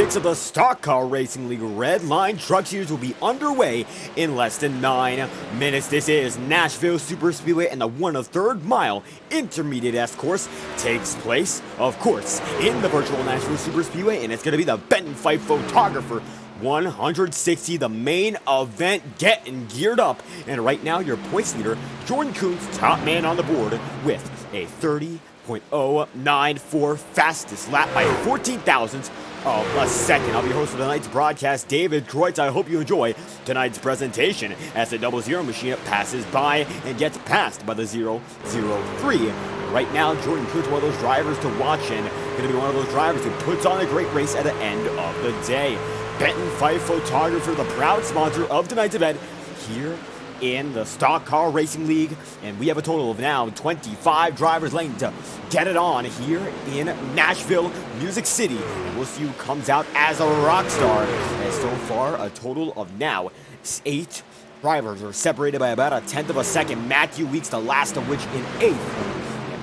6 of the Stock Car Racing League Redline Truck Series will be underway in less than 9 minutes. This is Nashville SuperSpeedway, and the 1/3 mile intermediate S course takes place, of course, in the virtual Nashville SuperSpeedway, and it's going to be the Benton-Fife Photographer 160, the main event, getting geared up. And right now, your points leader, Jordan Kuntz, top man on the board with a 30.094 fastest lap by 14 thousandths of a second. I'll be your host for tonight's broadcast, David Kreutz. I hope you enjoy tonight's presentation as the 00 machine passes by and gets passed by the 003. Right now, Jordan Kuntz, one of those drivers to watch, and going to be one of those drivers who puts on a great race at the end of the day. Benton-Fife Photographer, the proud sponsor of tonight's event here in the Stock Car Racing League, and we have a total of now 25 drivers lane to get it on here in Nashville, Music City, and we'll see who comes out as a rock star. And so far, a total of now 8 drivers are separated by about 1/10 of a second. Matthew Weeks, the last of which in 8th.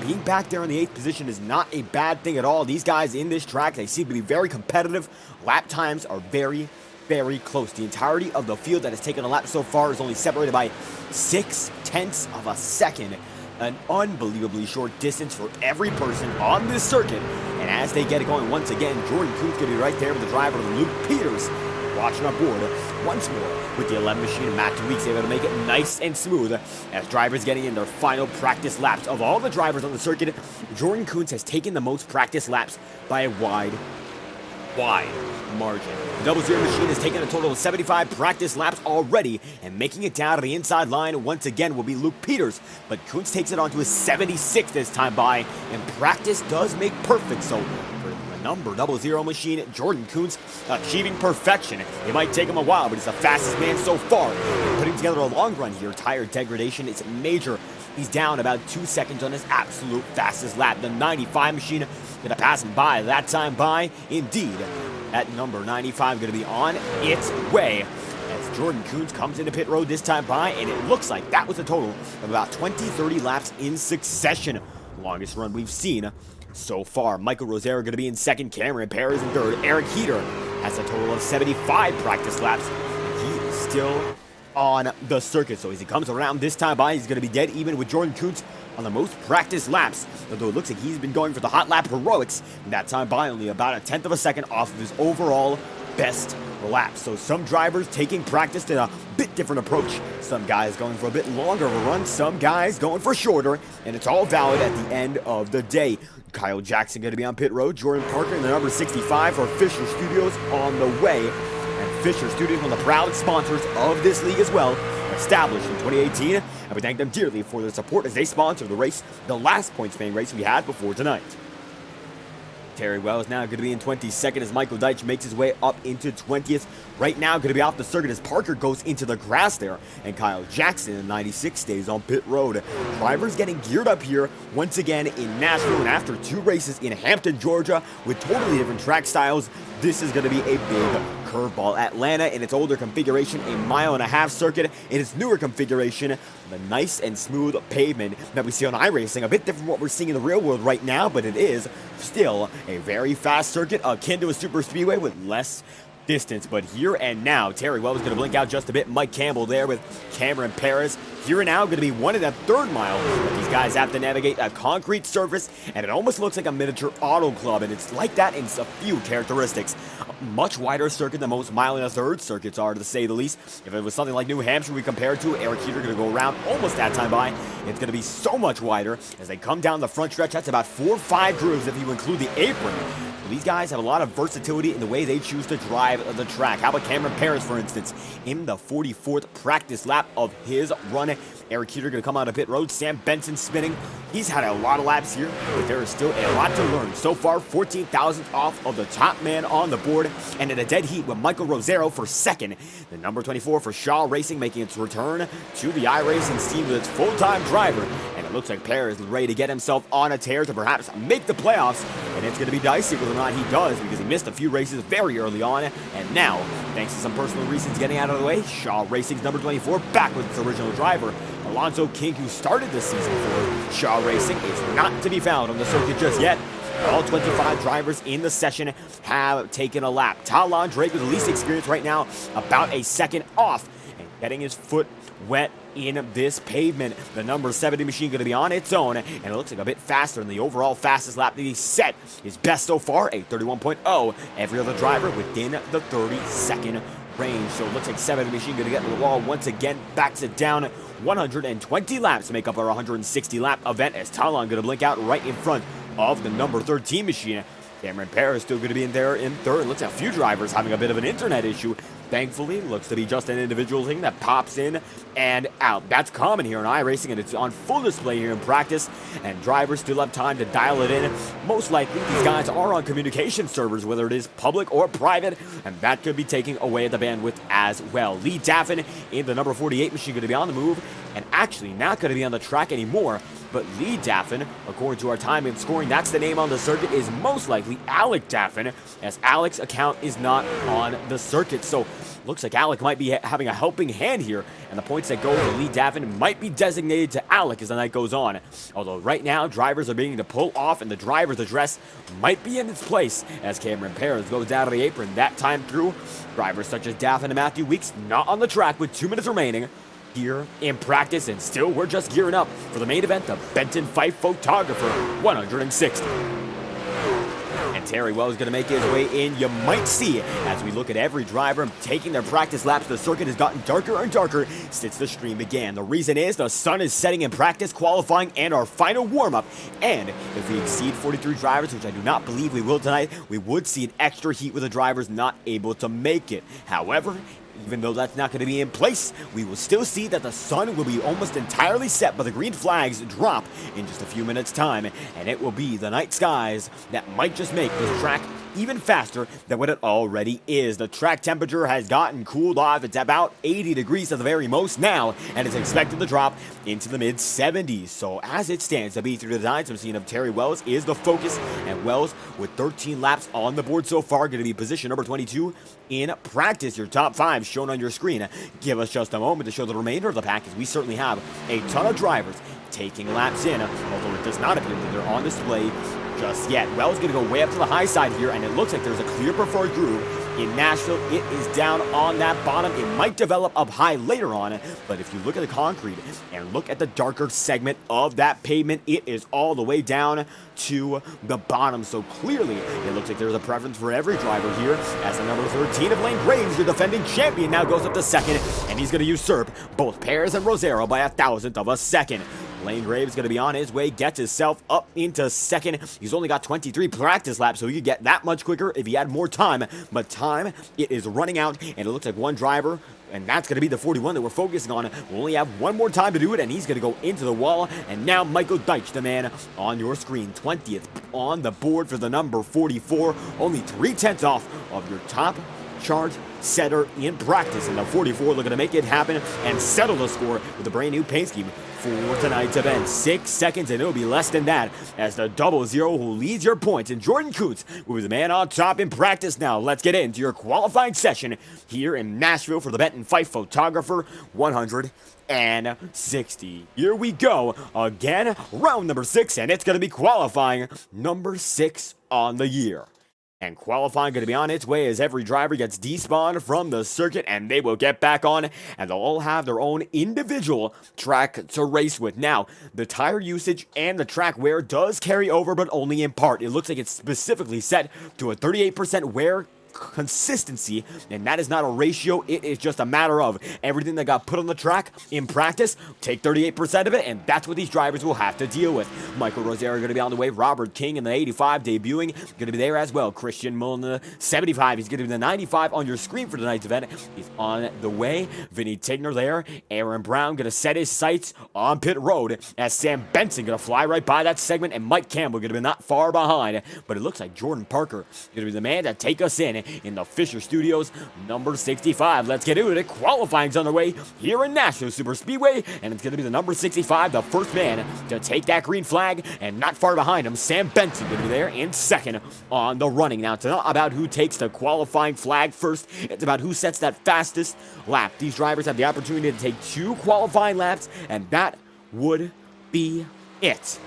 Being back there in the 8th position is not a bad thing at all. These guys in this track, they seem to be very competitive. Lap times are very, very close. The entirety of the field that has taken a lap so far is only separated by 0.6 of a second. An unbelievably short distance for every person on this circuit. And as they get it going once again, Jordan Kuntz going to be right there with the driver, Luke Peters, watching on board once more with the 11 machine of Matthew Weeks, able to make it nice and smooth as drivers getting in their final practice laps. Of all the drivers on the circuit, Jordan Kuntz has taken the most practice laps by a wide margin. The 00 machine has taken a total of 75 practice laps already, and making it down to the inside line once again will be Luke Peters, but Kuntz takes it on to his 76th this time by, and practice does make perfect, so number 00 machine, Jordan Kuntz, achieving perfection. It might take him a while, but he's the fastest man so far. And putting together a long run here, tire degradation is major. He's down about 2 seconds on his absolute fastest lap. The 95 machine gonna pass him by. That time by, indeed, at number 95 gonna be on its way. As Jordan Kuntz comes into pit road this time by, and it looks like that was a total of about 20-30 laps in succession. Longest run we've seen so far. Michael Rosero going to be in second, Cameron Perez in third. Eric Heater has a total of 75 practice laps. He is still on the circuit, so as he comes around this time by, he's going to be dead even with Jordan Kuntz on the most practice laps, although it looks like he's been going for the hot lap heroics, and that time by only about 1/10 of a second off of his overall best lap. So some drivers taking practice to a bit different approach. Some guys going for a bit longer of a run, some guys going for shorter, and it's all valid at the end of the day. Kyle Jackson going to be on pit road. Jordan Parker in the number 65 for Fisher Studios on the way. And Fisher Studios, one of the proud sponsors of this league as well, established in 2018. And we thank them dearly for their support as they sponsor the race, the last points paying race we had before tonight. Terry Wells now going to be in 22nd as Michael Deitch makes his way up into 20th. Right now going to be off the circuit as Parker goes into the grass there, and Kyle Jackson in 96 stays on pit road. Drivers getting geared up here once again in Nashville, and after 2 races in Hampton, Georgia with totally different track styles, this is going to be a big curveball. Atlanta in its older configuration, a 1.5-mile circuit. In its newer configuration, the nice and smooth pavement that we see on iRacing. A bit different from what we're seeing in the real world right now, but it is still a very fast circuit akin to a super speedway with less distance. But here and now, Terry Wells is going to blink out just a bit. Mike Campbell there with Cameron Perez. Here and now, going to be 1/3 mile. But these guys have to navigate a concrete surface, and it almost looks like a miniature auto club, and it's like that in a few characteristics. A much wider circuit than most 1.1/3 circuits are, to say the least. If it was something like New Hampshire we compare it to, Eric Heater going to go around almost that time by. It's going to be so much wider as they come down the front stretch. That's about 4 or 5 grooves if you include the apron. These guys have a lot of versatility in the way they choose to drive the track. How about Cameron Perez, for instance, in the 44th practice lap of his run? Eric Heater going to come out of pit road. Sam Benson spinning. He's had a lot of laps here, but there is still a lot to learn. So far, 14 thousandths off of the top man on the board, and in a dead heat with Michael Rosero for second. The number 24 for Shaw Racing making its return to the iRacing scene with its full-time driver. And it looks like Perez is ready to get himself on a tear to perhaps make the playoffs, and it's going to be dicey whether or not he does, because he missed a few races very early on, and now, thanks to some personal reasons getting out of the way, Shaw Racing's number 24 back with its original driver. Alonso King, who started this season for Shaw Racing, is not to be found on the circuit just yet. All 25 drivers in the session have taken a lap. Talon Drake with the least experience right now, about a second off, and getting his foot wet in this pavement. The number 70 machine going to be on its own, and it looks like a bit faster than the overall fastest lap that he set. His best so far, a 31.0. Every other driver within the 30-second range. So it looks like 70 machine going to get to the wall once again, backs it down. 120 laps to make up our 160 lap event, as Talon going to blink out right in front of the number 13 machine. Cameron Parr is still going to be in there in third. Looks like a few drivers having a bit of an internet issue. Thankfully, looks to be just an individual thing that pops in and out. That's common here in iRacing, and it's on full display here in practice, and drivers still have time to dial it in. Most likely, these guys are on communication servers, whether it is public or private, and that could be taking away the bandwidth as well. Lee Daffin in the number 48 machine going to be on the move, and actually not going to be on the track anymore. But Lee Daffin, according to our time and scoring, that's the name on the circuit, is most likely Alec Daffin, as Alec's account is not on the circuit. So looks like Alec might be having a helping hand here, and the points that go to Lee Daffin might be designated to Alec as the night goes on. Although right now, drivers are beginning to pull off, and the driver's address might be in its place as Cameron Perez goes out of the apron. That time through, drivers such as Daffin and Matthew Weeks not on the track with 2 minutes remaining here in practice, and still we're just gearing up for the main event, the Benton-Fife Photographer 160. And Terry Wells is going to make his way in. You might see, as we look at every driver taking their practice laps, the circuit has gotten darker and darker since the stream began. The reason is the sun is setting in practice, qualifying, and our final warm-up. And if we exceed 43 drivers, which I do not believe we will tonight, we would see an extra heat with the drivers not able to make it. However, even though that's not going to be in place, we will still see that the sun will be almost entirely set, but the green flags drop in just a few minutes' time, and it will be the night skies that might just make this track even faster than what it already is. The track temperature has gotten cooled off. It's about 80 degrees at the very most now, and it's expected to drop into the mid-70s. So as it stands, the B3 design, some scene of Terry Wells is the focus, and Wells with 13 laps on the board so far, going to be position number 22 in practice. Your top 5 shown on your screen. Give us just a moment to show the remainder of the pack, as we certainly have a ton of drivers taking laps in, although it does not appear that they're on display just yet. Wells going to go way up to the high side here, and it looks like there's a clear preferred groove in Nashville. It is down on that bottom. It might develop up high later on, but if you look at the concrete and look at the darker segment of that pavement, it is all the way down to the bottom. So clearly, it looks like there's a preference for every driver here, as the number 13 of Lane Graves, your defending champion, now goes up to second, and he's going to usurp both Perez and Rosero by 1,000th of a second. Lane Graves going to be on his way, gets himself up into second. He's only got 23 practice laps, so he could get that much quicker if he had more time. But time, it is running out, and it looks like one driver, and that's going to be the 41 that we're focusing on, will only have one more time to do it, and he's going to go into the wall. And now Michael Deitch, the man on your screen, 20th on the board for the number 44, only 3/10 off of your top chart setter in practice, and the 44 looking to make it happen and settle the score with a brand new paint scheme for tonight's event. 6 seconds, and it'll be less than that, as the 00 who leads your points, and Jordan Coots will be the man on top in practice. Now let's get into your qualifying session here in Nashville for the Benton-Fife Photographer 160. Here we go again, round number 6, and it's going to be qualifying number 6 on the year. And qualifying going to be on its way as every driver gets despawned from the circuit, and they will get back on, and they'll all have their own individual track to race with. Now, the tire usage and the track wear does carry over, but only in part. It looks like it's specifically set to a 38% wear consistency, and that is not a ratio. It is just a matter of everything that got put on the track in practice, take 38% of it, and that's what these drivers will have to deal with. Michael Rosero going to be on the way. Robert King in the 85 debuting, going to be there as well. Christian Mull in the 75. He's going to be the 95 on your screen for tonight's event. He's on the way. Vinny Tigner there. Aaron Brown going to set his sights on pit road, as Sam Benson going to fly right by that segment, and Mike Campbell going to be not far behind. But it looks like Jordan Parker going to be the man to take us in the Fisher Studios number 65. Let's get into it. Qualifying's on the way here in Nashville SuperSpeedway, and it's going to be the number 65, the first man to take that green flag, and not far behind him, Sam Benson going to be there in second on the running. Now, it's not about who takes the qualifying flag first, it's about who sets that fastest lap. These drivers have the opportunity to take 2 qualifying laps, and that would be it.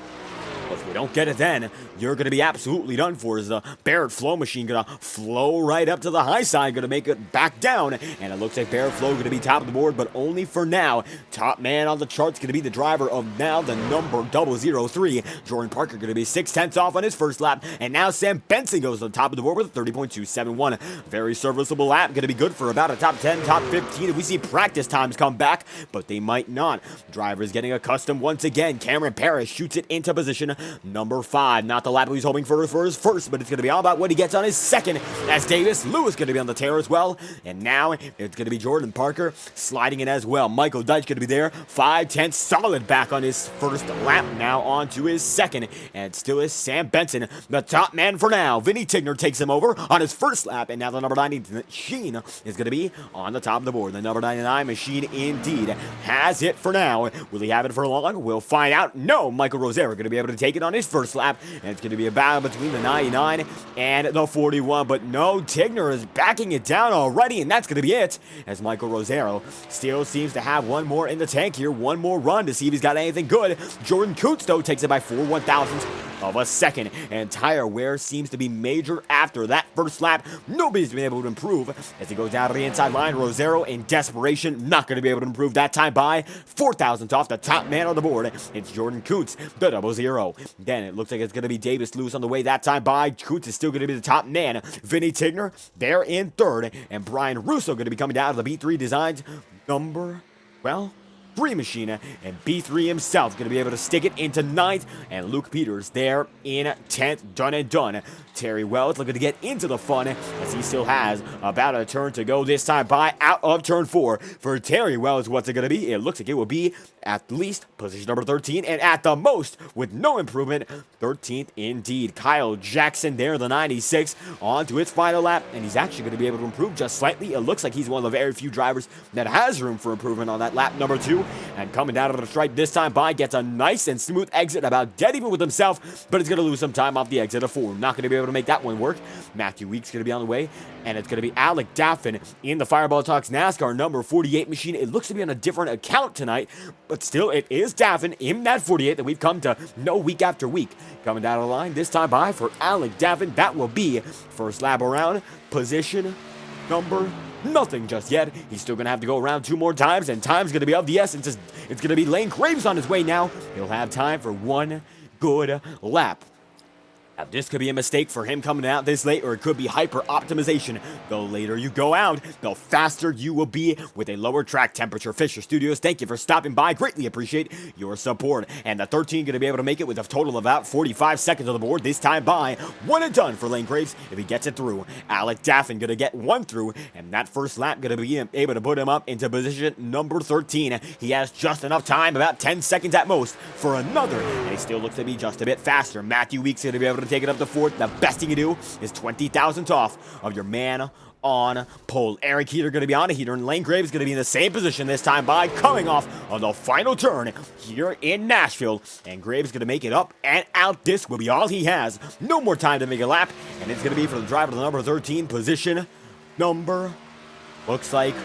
But if we don't get it then, you're going to be absolutely done for, as the Barrett Flow machine going to flow right up to the high side, going to make it back down. And it looks like Barrett Flow going to be top of the board, but only for now. Top man on the chart's going to be the driver of now the number 003. Jordan Parker going to be 6/10 off on his first lap. And now Sam Benson goes to the top of the board with a 30.271. Very serviceable lap. Going to be good for about a top 10, top 15 if we see practice times come back, but they might not. Driver's getting accustomed once again. Cameron Parrish shoots it into position number 5. Not the lap he's hoping for his first, but it's going to be all about what he gets on his second, as Davis Lewis going to be on the tear as well. And now it's going to be Jordan Parker sliding in as well. Michael Dutch going to be there. 5/10 solid back on his first lap. Now on to his second, and still is Sam Benson, the top man for now. Vinny Tigner takes him over on his first lap, and now the number 90 machine is going to be on the top of the board. The number 99 machine indeed has it for now. Will he have it for long? We'll find out. No, Michael Rosero going to be able to take it on his first lap, and it's going to be a battle between the 99 and the 41, but no, Tigner is backing it down already, and that's going to be it, as Michael Rosero still seems to have one more in the tank here, one more run to see if he's got anything good. Jordan Coots, though, takes it by 4/1000 of a second, and tire wear seems to be major after that first lap. Nobody's been able to improve as he goes down to the inside line. Rosero, in desperation, not going to be able to improve that time by 4,000th off the top man on the board. It's Jordan Coots, the 00. Then it looks like it's going to be Davis Lewis on the way that time by. Coots is still going to be the top man. Vinny Tigner, there in third, and Brian Russo going to be coming down to the B3 Designs number, 3 machine, and B3 himself going to be able to stick it into 9th, and Luke Peters there in 10th, done and done. Terry Wells looking to get into the fun as he still has about a turn to go this time by out of turn 4. For Terry Wells, what's it going to be? It looks like it will be at least position number 13, and at the most, with no improvement, 13th indeed. Kyle Jackson there, the 96, on to its final lap, and he's actually going to be able to improve just slightly. It looks like he's one of the very few drivers that has room for improvement on that lap number 2, and coming down to the stripe this time by, gets a nice and smooth exit, about dead even with himself, but it's going to lose some time off the exit of 4. Not going to be able to make that one work. Matthew Weeks going to be on the way, and it's going to be Alec Daffin in the Fireball Talks NASCAR number 48 machine. It looks to be on a different account tonight, but still it is Daffin in that 48 that we've come to know week after week. Coming down the line this time by for Alec Daffin, that will be first lap around, position number nothing just yet. He's still going to have to go around 2 more times, and time's going to be of the essence. It's going to be Lane Graves on his way now. He'll have time for one good lap. Now, this could be a mistake for him coming out this late, or it could be hyper optimization. The later you go out, the faster you will be with a lower track temperature. Fisher Studios, thank you for stopping by. Greatly appreciate your support. And the 13 going to be able to make it with a total of about 45 seconds on the board this time by. One and done for Lane Graves if he gets it through. Alec Daffin going to get one through, and that first lap going to be able to put him up into position number 13. He has just enough time, about 10 seconds at most, for another, and he still looks to be just a bit faster. Matthew Weeks going to be able to take it up to 4th. The best thing you do is 20,000th off of your man on pole. Eric Heater going to be on a heater, and Lane Graves going to be in the same position this time by, coming off on the final turn here in Nashville. And Graves going to make it up and out. This will be all he has. No more time to make a lap, and it's going to be for the driver of the number 13 position. Number, looks like,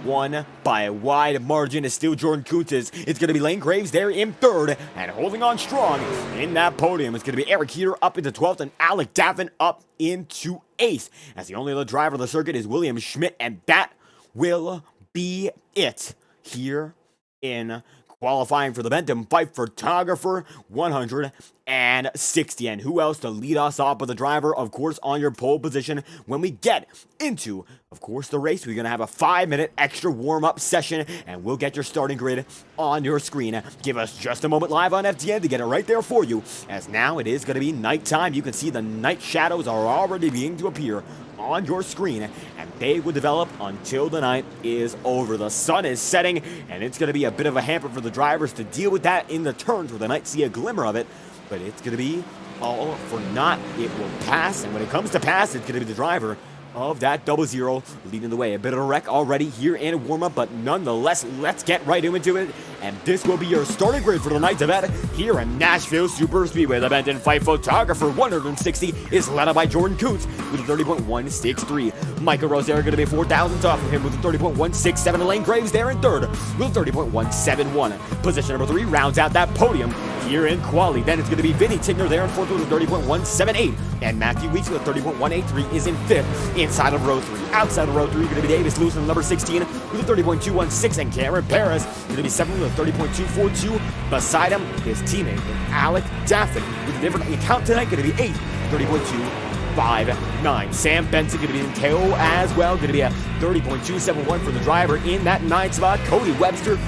1 by a wide margin is still Jordan Coots'. It's going to be Lane Graves there in 3rd, and holding on strong in that podium. It's going to be Eric Heater up into 12th, and Alec Daffin up into 8th. As the only other driver of the circuit is William Schmidt, and that will be it here in qualifying for the Benton-Fife Photographer 160. And who else to lead us off but the driver, of course, on your pole position when we get into, of course, the race. We're going to have a 5-minute extra warm-up session, and we'll get your starting grid on your screen. Give us just a moment live on FTN to get it right there for you, as now it is going to be nighttime. You can see the night shadows are already beginning to appear on your screen, and they will develop until the night is over. The sun is setting, and it's going to be a bit of a hamper for the drivers to deal with that in the turns where they might see a glimmer of it, but it's going to be all for naught. It will pass, and when it comes to pass, it's going to be the driver of that 00 leading the way. A bit of a wreck already here in warm-up, but nonetheless, let's get right into it. And this will be your starting grid for the night's event here in Nashville SuperSpeedway. The Benton-Fife Photographer 160 is led by Jordan Coots with a 30.163. Michael Rosero going to be 4,000 off of him with a 30.167. Lane Graves there in 3rd with a 30.171. Position number 3 rounds out that podium here in quali. Then it's going to be Vinny Tigner there in fourth with a 30.178. And Matthew Weeks with a 30.183 is in fifth inside of row 3. Outside of row 3, going to be Davis Lewis in number 16 with a 30.216. And Cameron Paris going to be 7th with a 30.242. Beside him, his teammate, Alec Daffin, with a different account tonight, going to be 8th, 30.259. Sam Benson going to be in tail as well, going to be a 30.271 for the driver in that 9th spot. Cody Webster,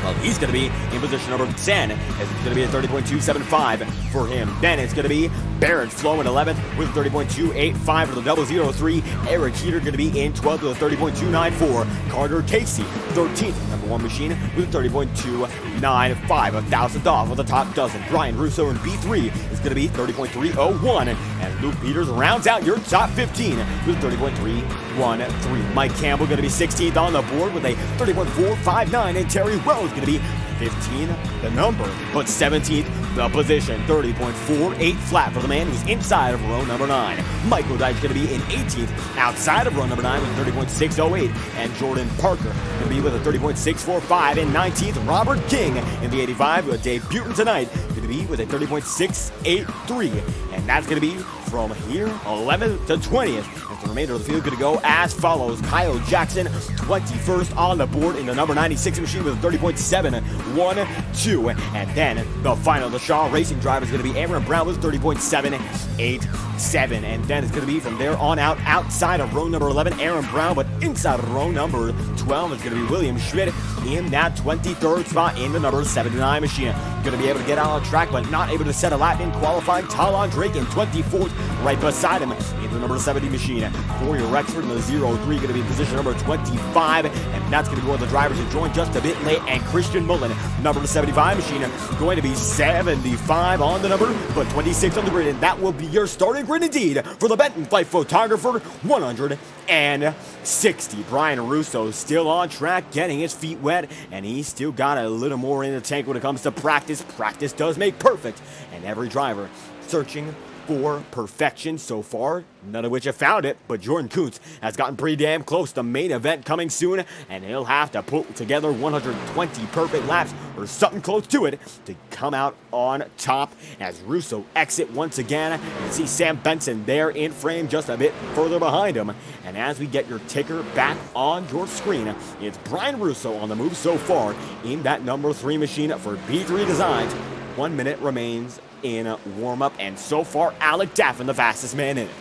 well, he's going to be in position number 10, as it's going to be a 30.275 for him. Then it's going to be Barrett Flo in 11th with a 30.285 for the 003. Eric Heater going to be in 12th with a 30.294. Carter Casey, 13th, number 1 machine, with a 30.295. 1,000th off with the top dozen. Brian Russo in B3 is going to be 30.301. And Luke Peters rounds out your top 15 with 30.313. Mike Campbell going to be 16th on the board with a 30.459. And Terry Wells going to be 15, the number, but 17th, the position. 30.48 flat for the man who's inside of row number 9. Michael Dyke's going to be in 18th, outside of row number 9 with 30.608. And Jordan Parker going to be with a 30.645. And 19th, Robert King in the 85 with Dave Butin tonight, going to be with a 30.683. And that's going to be from here, 11th to 20th. And the remainder of the field going to go as follows. Kyle Jackson, 21st on the board in the number 96 machine with a 30.712. And then the final, the Shaw Racing driver is going to be Aaron Brown with 30.787. And then it's going to be from there on out, outside of row number 11, Aaron Brown, but inside of row number 12 is going to be William Schmidt in that 23rd spot in the number 79 machine. Going to be able to get out on track, but not able to set a lap in qualifying. Talon Drake in 24th, right beside him in the number 70 machine. Corey Rexford in the 03 going to be in position number 25, and that's going to be one of the drivers who joined just a bit late. And Christian Mullen, number 75 machine, going to be 75 on the number, but 26 on the grid, and that will be your starting grid indeed for the Benton-Fife Photographer 160. Brian Russo still on track, getting his feet wet, and he's still got a little more in the tank when it comes to practice. Practice does make perfect, and every driver searching for perfection so far, none of which have found it, but Jordan Kuntz has gotten pretty damn close to main event coming soon, and he'll have to put together 120 perfect laps or something close to it to come out on top as Russo exit once again. You see Sam Benson there in frame just a bit further behind him, and as we get your ticker back on your screen, it's Brian Russo on the move so far in that number 3 machine for B3 Designs. 1 minute remains in warm-up, and so far, Alec Daffin, the fastest man in it.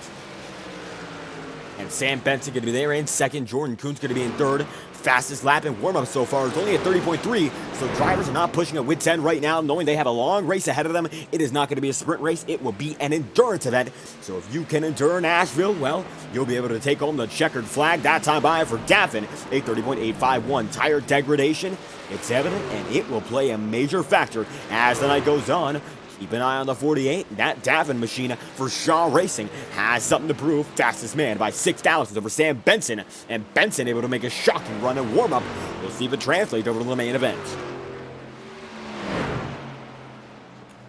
And Sam Benson going to be there in second. Jordan Kuntz going to be in third. Fastest lap in warm-up so far is only at 30.3, so drivers are not pushing at wit's end right now, knowing they have a long race ahead of them. It is not going to be a sprint race. It will be an endurance event. So if you can endure Nashville, well, you'll be able to take home the checkered flag. That time by for Daffin, a 30.851. Tire degradation, it's evident, and it will play a major factor as the night goes on. Keep an eye on the 48. That Daffin machine for Shaw Racing has something to prove. Fastest man by 6 thousandths over Sam Benson. And Benson able to make a shocking run in warm-up. We'll see if it translates over to the main event.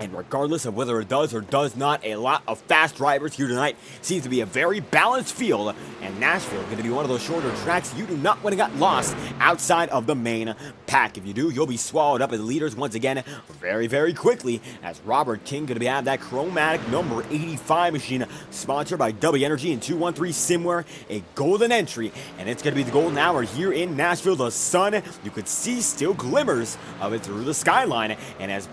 And regardless of whether it does or does not, a lot of fast drivers here tonight. Seems to be a very balanced field. And Nashville going to be one of those shorter tracks you do not want to get lost outside of the main pack. If you do, you'll be swallowed up as leaders once again very, very quickly. As Robert King going to be out of that chromatic number 85 machine, sponsored by W Energy and 213 Simware, a golden entry. And it's going to be the golden hour here in Nashville. The sun, you could see still glimmers of it through the skyline. And as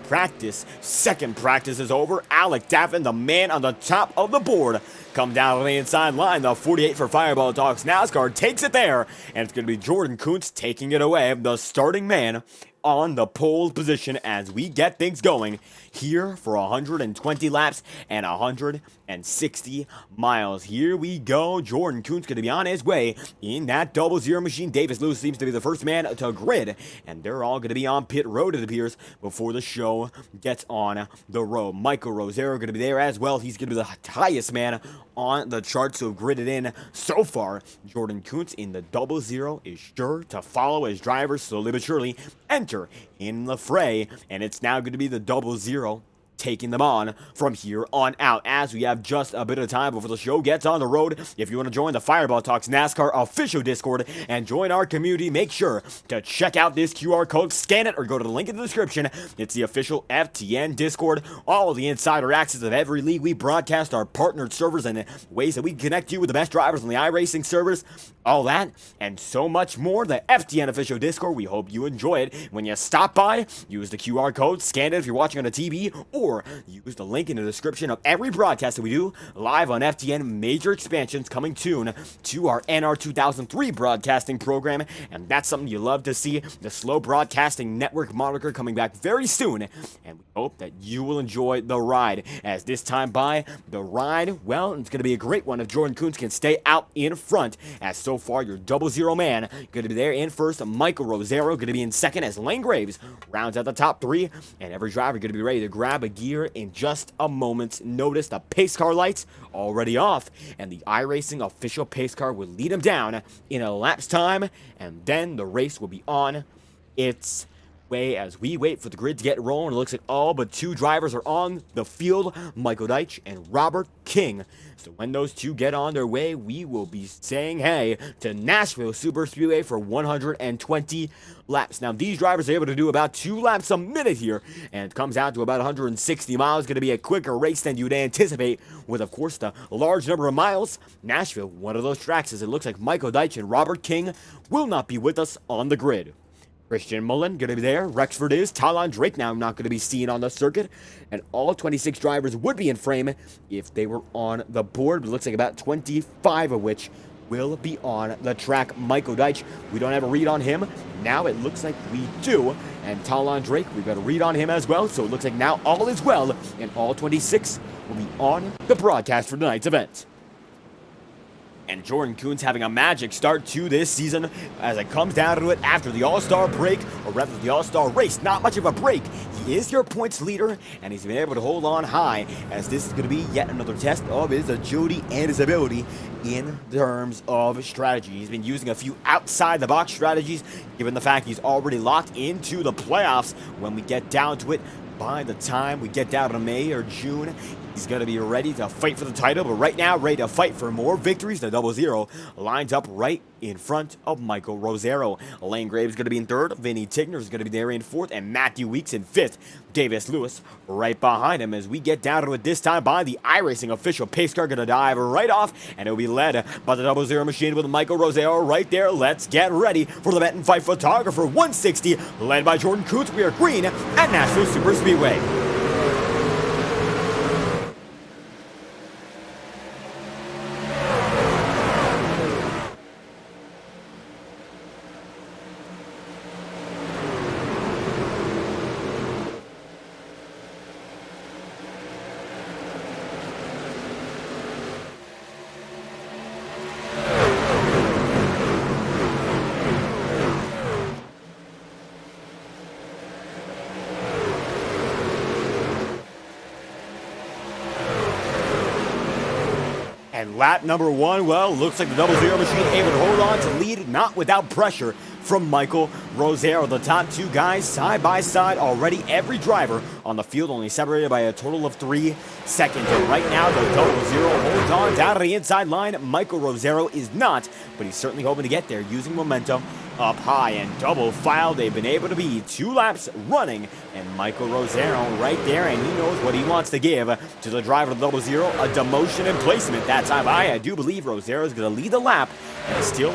second practice is over, Alec Daffin, the man on the top of the board, come down on the inside line. The 48 for Fireball Talks NASCAR takes it there, and it's going to be Jordan Kuntz taking it away, the starting man on the pole position as we get things going here for 120 laps and 160 miles. Here we go. Jordan Kuntz going to be on his way in that 00 machine. Davis Lewis seems to be the first man to grid, and they're all going to be on pit road, it appears, before the show gets on the road. Michael Rosero going to be there as well. He's going to be the highest man on the charts to have gridded in so far. Jordan Kuntz in the 00 is sure to follow as drivers slowly but surely enter in the fray, and it's now going to be the 00 taking them on from here on out. As we have just a bit of time before the show gets on the road, if you want to join the Fireball Talks NASCAR official Discord and join our community, make sure to check out this QR code, scan it, or go to the link in the description. It's the official FTN Discord. All of the insider access of every league we broadcast, our partnered servers, and ways that we connect you with the best drivers on the iRacing servers. All that and so much more. The FTN official Discord. We hope you enjoy it. When you stop by, use the QR code, scan it if you're watching on a TV, or use the link in the description of every broadcast that we do live on FTN. Major expansions coming soon to our NR 2003 broadcasting program, and that's something you love to see. The Slow Broadcasting Network moniker coming back very soon, and we hope that you will enjoy the ride. As this time by, the ride, well, it's going to be a great one if Jordan Kuntz can stay out in front, as so far your 00 man going to be there in first. Michael Rosero going to be in second as Lane Graves rounds out the top three, and every driver going to be ready to grab a gear in just a moment's notice. The pace car lights already off, and the iRacing official pace car will lead him down in a lap's time, and then the race will be on its way as we wait for the grid to get rolling. It looks like all but two drivers are on the field, Michael Deitch and Robert King. So when those two get on their way, we will be saying hey to Nashville SuperSpeedway for 120 laps. Now, these drivers are able to do about 2 laps a minute here, and it comes out to about 160 miles. Going to be a quicker race than you'd anticipate with, of course, the large number of miles. Nashville, one of those tracks, as it looks like Michael Deitch and Robert King will not be with us on the grid. Christian Mullen going to be there. Rexford is. Talon Drake now not going to be seen on the circuit. And all 26 drivers would be in frame if they were on the board. But it looks like about 25 of which will be on the track. Michael Deitch, we don't have a read on him. Now it looks like we do. And Talon Drake, we've got a read on him as well. So it looks like now all is well. And all 26 will be on the broadcast for tonight's event. And Jordan Kuntz having a magic start to this season as it comes down to it after the All-Star break, or rather the All-Star race. Not much of a break. He is your points leader, and he's been able to hold on high, as this is going to be yet another test of his agility and his ability in terms of strategy. He's been using a few outside-the-box strategies, given the fact he's already locked into the playoffs. When we get down to it, by the time we get down to May or June, he's going to be ready to fight for the title, but right now, ready to fight for more victories. The 00 lines up right in front of Michael Rosero. Lane Graves is going to be in third. Vinny Tigner is going to be there in fourth, and Matthew Weeks in fifth. Davis Lewis right behind him as we get down to it this time by the iRacing official pace car. Going to dive right off, and it'll be led by the 00 machine with Michael Rosero right there. Let's get ready for the Benton-Fife Photographer 160, led by Jordan Kuntz. We are green at Nashville SuperSpeedway. And lap number one, well, looks like the 00 machine able to hold on to lead, not without pressure from Michael Rosero. The top two guys side by side already. Every driver on the field only separated by a total of 3 seconds. And right now, the 00 holds on down to the inside line. Michael Rosero is not, but he's certainly hoping to get there using momentum up high. And double file, they've been able to be 2 laps running. And Michael Rosero right there, and he knows what he wants to give to the driver of the 00, a demotion and placement. That time I do believe Rosero is going to lead the lap, and still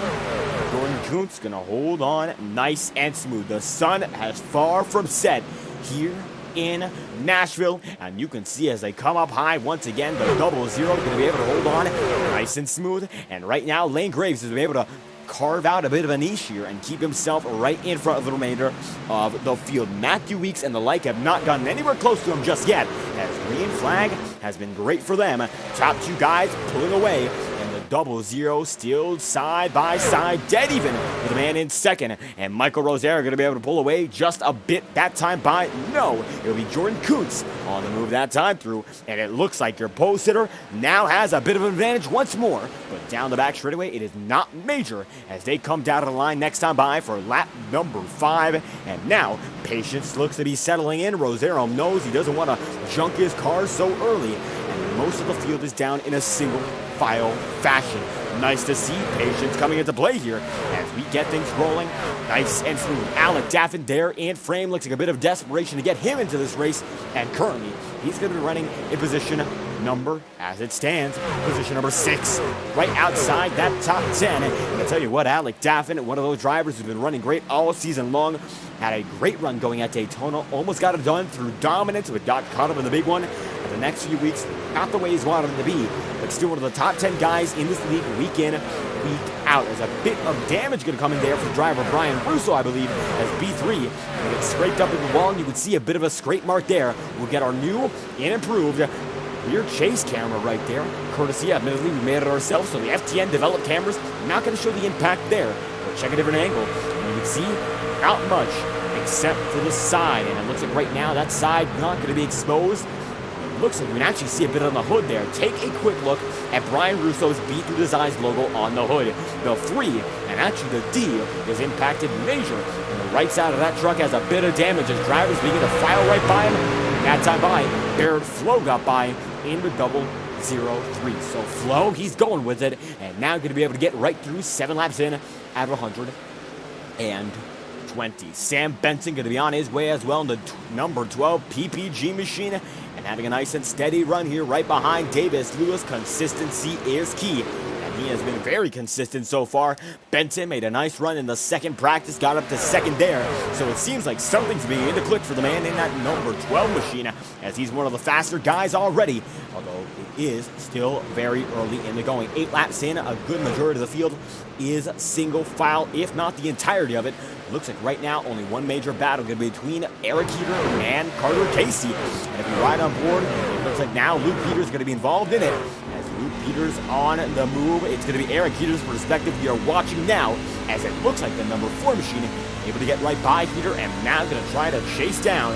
Jordan Kuntz going to hold on nice and smooth. The sun has far from set here in Nashville, and you can see as they come up high once again, the 00 going to be able to hold on nice and smooth. And right now, Lane Graves has been able to carve out a bit of a niche here and keep himself right in front of the remainder of the field. Matthew Weeks and the like have not gotten anywhere close to him just yet, as green flag has been great for them. Top 2 guys pulling away, and the 00 still side by side, dead even with a man in second. And Michael Rosera going to be able to pull away just a bit that time by. No, it'll be Jordan Kuntz on the move that time through. And it looks like your pole sitter now has a bit of an advantage once more. But down the back straightaway, it is not major as they come down to the line next time by for lap number 5. And now, patience looks to be settling in. Rosero knows he doesn't want to junk his car so early. And most of the field is down in a single file fashion. Nice to see patience coming into play here as we get things rolling. Nice and smooth. Alec Daffin there in frame. Looks like a bit of desperation to get him into this race. And currently, he's going to be running in position number, as it stands, position number 6, right outside that top 10. And I tell you what, Alec Daffin, one of those drivers who's been running great all season long, had a great run going at Daytona. Almost got it done through dominance, but got caught up in the big one. But the next few weeks, not the way he's wanted him to be, but still one of the top 10 guys in this league week in, week out. There's a bit of damage going to come in there for driver Brian Russo, I believe, as B3 gets scraped up in the wall, and you can see a bit of a scrape mark there. We'll get our new and improved rear chase camera right there, courtesy, admittedly, we made it ourselves, so the FTN developed cameras, not going to show the impact there. But check a different angle, and you can see not much except for the side, and it looks like right now that side not going to be exposed. It looks like we can actually see a bit on the hood there. Take a quick look at Brian Russo's Be3 Designs logo on the hood. The 3, and actually the D, is impacted major, and the right side of that truck has a bit of damage as drivers begin to file right by him. That time by, Barrett Flo got by in the 003. So Flo, he's going with it, and now going to be able to get right through 7 laps in at 120. Sam Benson going to be on his way as well in the number 12 PPG machine, and having a nice and steady run here right behind Davis Lewis. Consistency is key, and he has been very consistent so far. Benson made a nice run in the second practice, got up to second there, so it seems like something's beginning to click for the man in that number 12 machine, as he's one of the faster guys already, although it is still very early in the going. 8 laps in, a good majority of the field is single file, if not the entirety of it. Looks like right now only one major battle going to be between Eric Heater and Carter Casey. And if you ride on board, it looks like now Luke Peters is going to be involved in it. As Luke Peters on the move, it's going to be Eric Heater's perspective we are watching now, as it looks like the number 4 machine able to get right by Heater and now going to try to chase down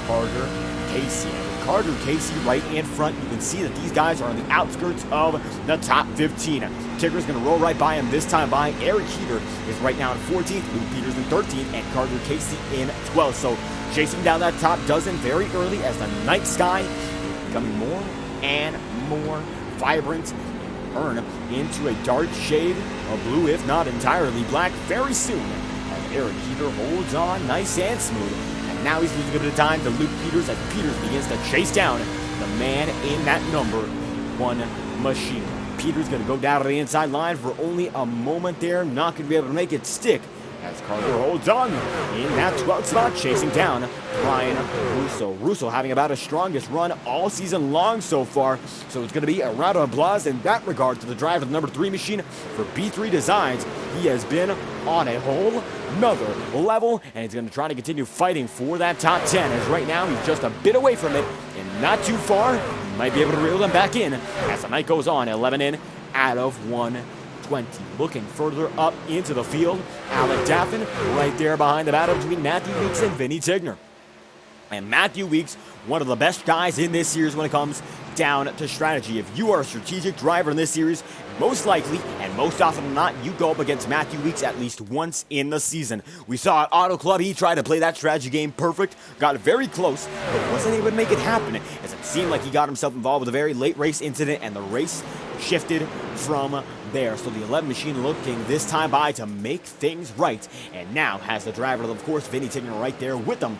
Carter Casey. And Carter Casey right in front, you can see that these guys are on the outskirts of the top 15. Tigger's going to roll right by him this time by. Eric Heater is right now in 14th, Luke Peters in 13th, and Carter Casey in 12th. So chasing down that top dozen very early as the night sky is becoming more and more vibrant and turn into a dark shade of blue, if not entirely black, very soon. As Eric Heater holds on nice and smooth. And now he's losing a bit of time to Luke Peters as Peters begins to chase down the man in that number 1 machine. Peters going to go down to the inside line for only a moment there, not going to be able to make it stick as Carter holds on in that 12th spot, chasing down Brian Russo. Russo having about his strongest run all season long so far, so it's going to be a round of applause in that regard to the driver of the number 3 machine for B3 Designs. He has been on a whole nother level, and he's going to try to continue fighting for that top 10, as right now he's just a bit away from it and not too far. He might be able to reel them back in as the night goes on. 11 in out of 120. Looking further up into the field, Alec Daffin right there behind the battle between Matthew Weeks and Vinny Tigner. And Matthew Weeks, one of the best guys in this series when it comes down to strategy. If you are a strategic driver in this series, most likely and most often than not, you go up against Matthew Weeks at least once in the season. We saw at Auto Club, he tried to play that strategy game perfect, got very close, but wasn't able to make it happen, as it seemed like he got himself involved with a very late race incident, and the race shifted from there. So the 11 machine looking this time by to make things right, and now has the driver, of course, Vinny Tigner right there with them.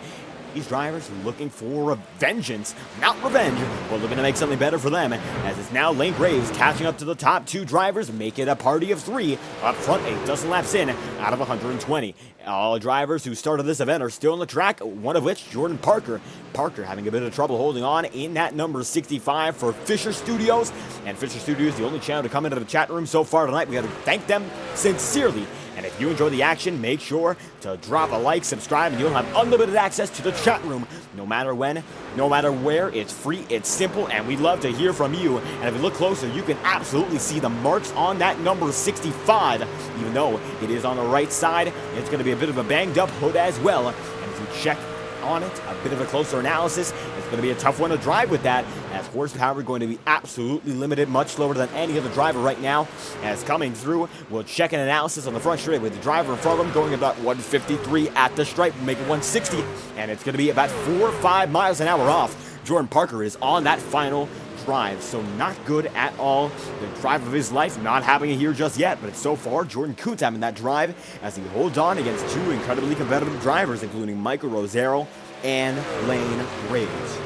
These drivers looking for vengeance, not revenge, but looking to make something better for them, as it's now Lane Graves catching up to the top 2 drivers, make it a party of 3 up front, 8 dozen laps in out of 120. All drivers who started this event are still on the track, one of which Jordan Parker. Parker having a bit of trouble holding on in that number 65 for Fisher Studios, and Fisher Studios the only channel to come into the chat room so far tonight. We got to thank them sincerely, And if you enjoy the action, make sure to drop a like, subscribe, and you'll have unlimited access to the chat room. No matter when, no matter where, it's free, it's simple, and we'd love to hear from you. And if you look closer, you can absolutely see the marks on that number 65. Even though it is on the right side, it's going to be a bit of a banged up hood as well. And if you check on it, a bit of a closer analysis, it's going to be a tough one to drive with that, as horsepower is going to be absolutely limited, much slower than any other driver right now. As coming through, we'll check an analysis on the front straight with the driver in front of him going about 153 at the stripe, making 160, and it's going to be about 4 or 5 miles an hour off. Jordan Parker is on that final drive, so not good at all. The drive of his life, not having it here just yet, but so far Jordan Kuntz having that drive as he holds on against two incredibly competitive drivers, including Michael Rosero and Lane Graves.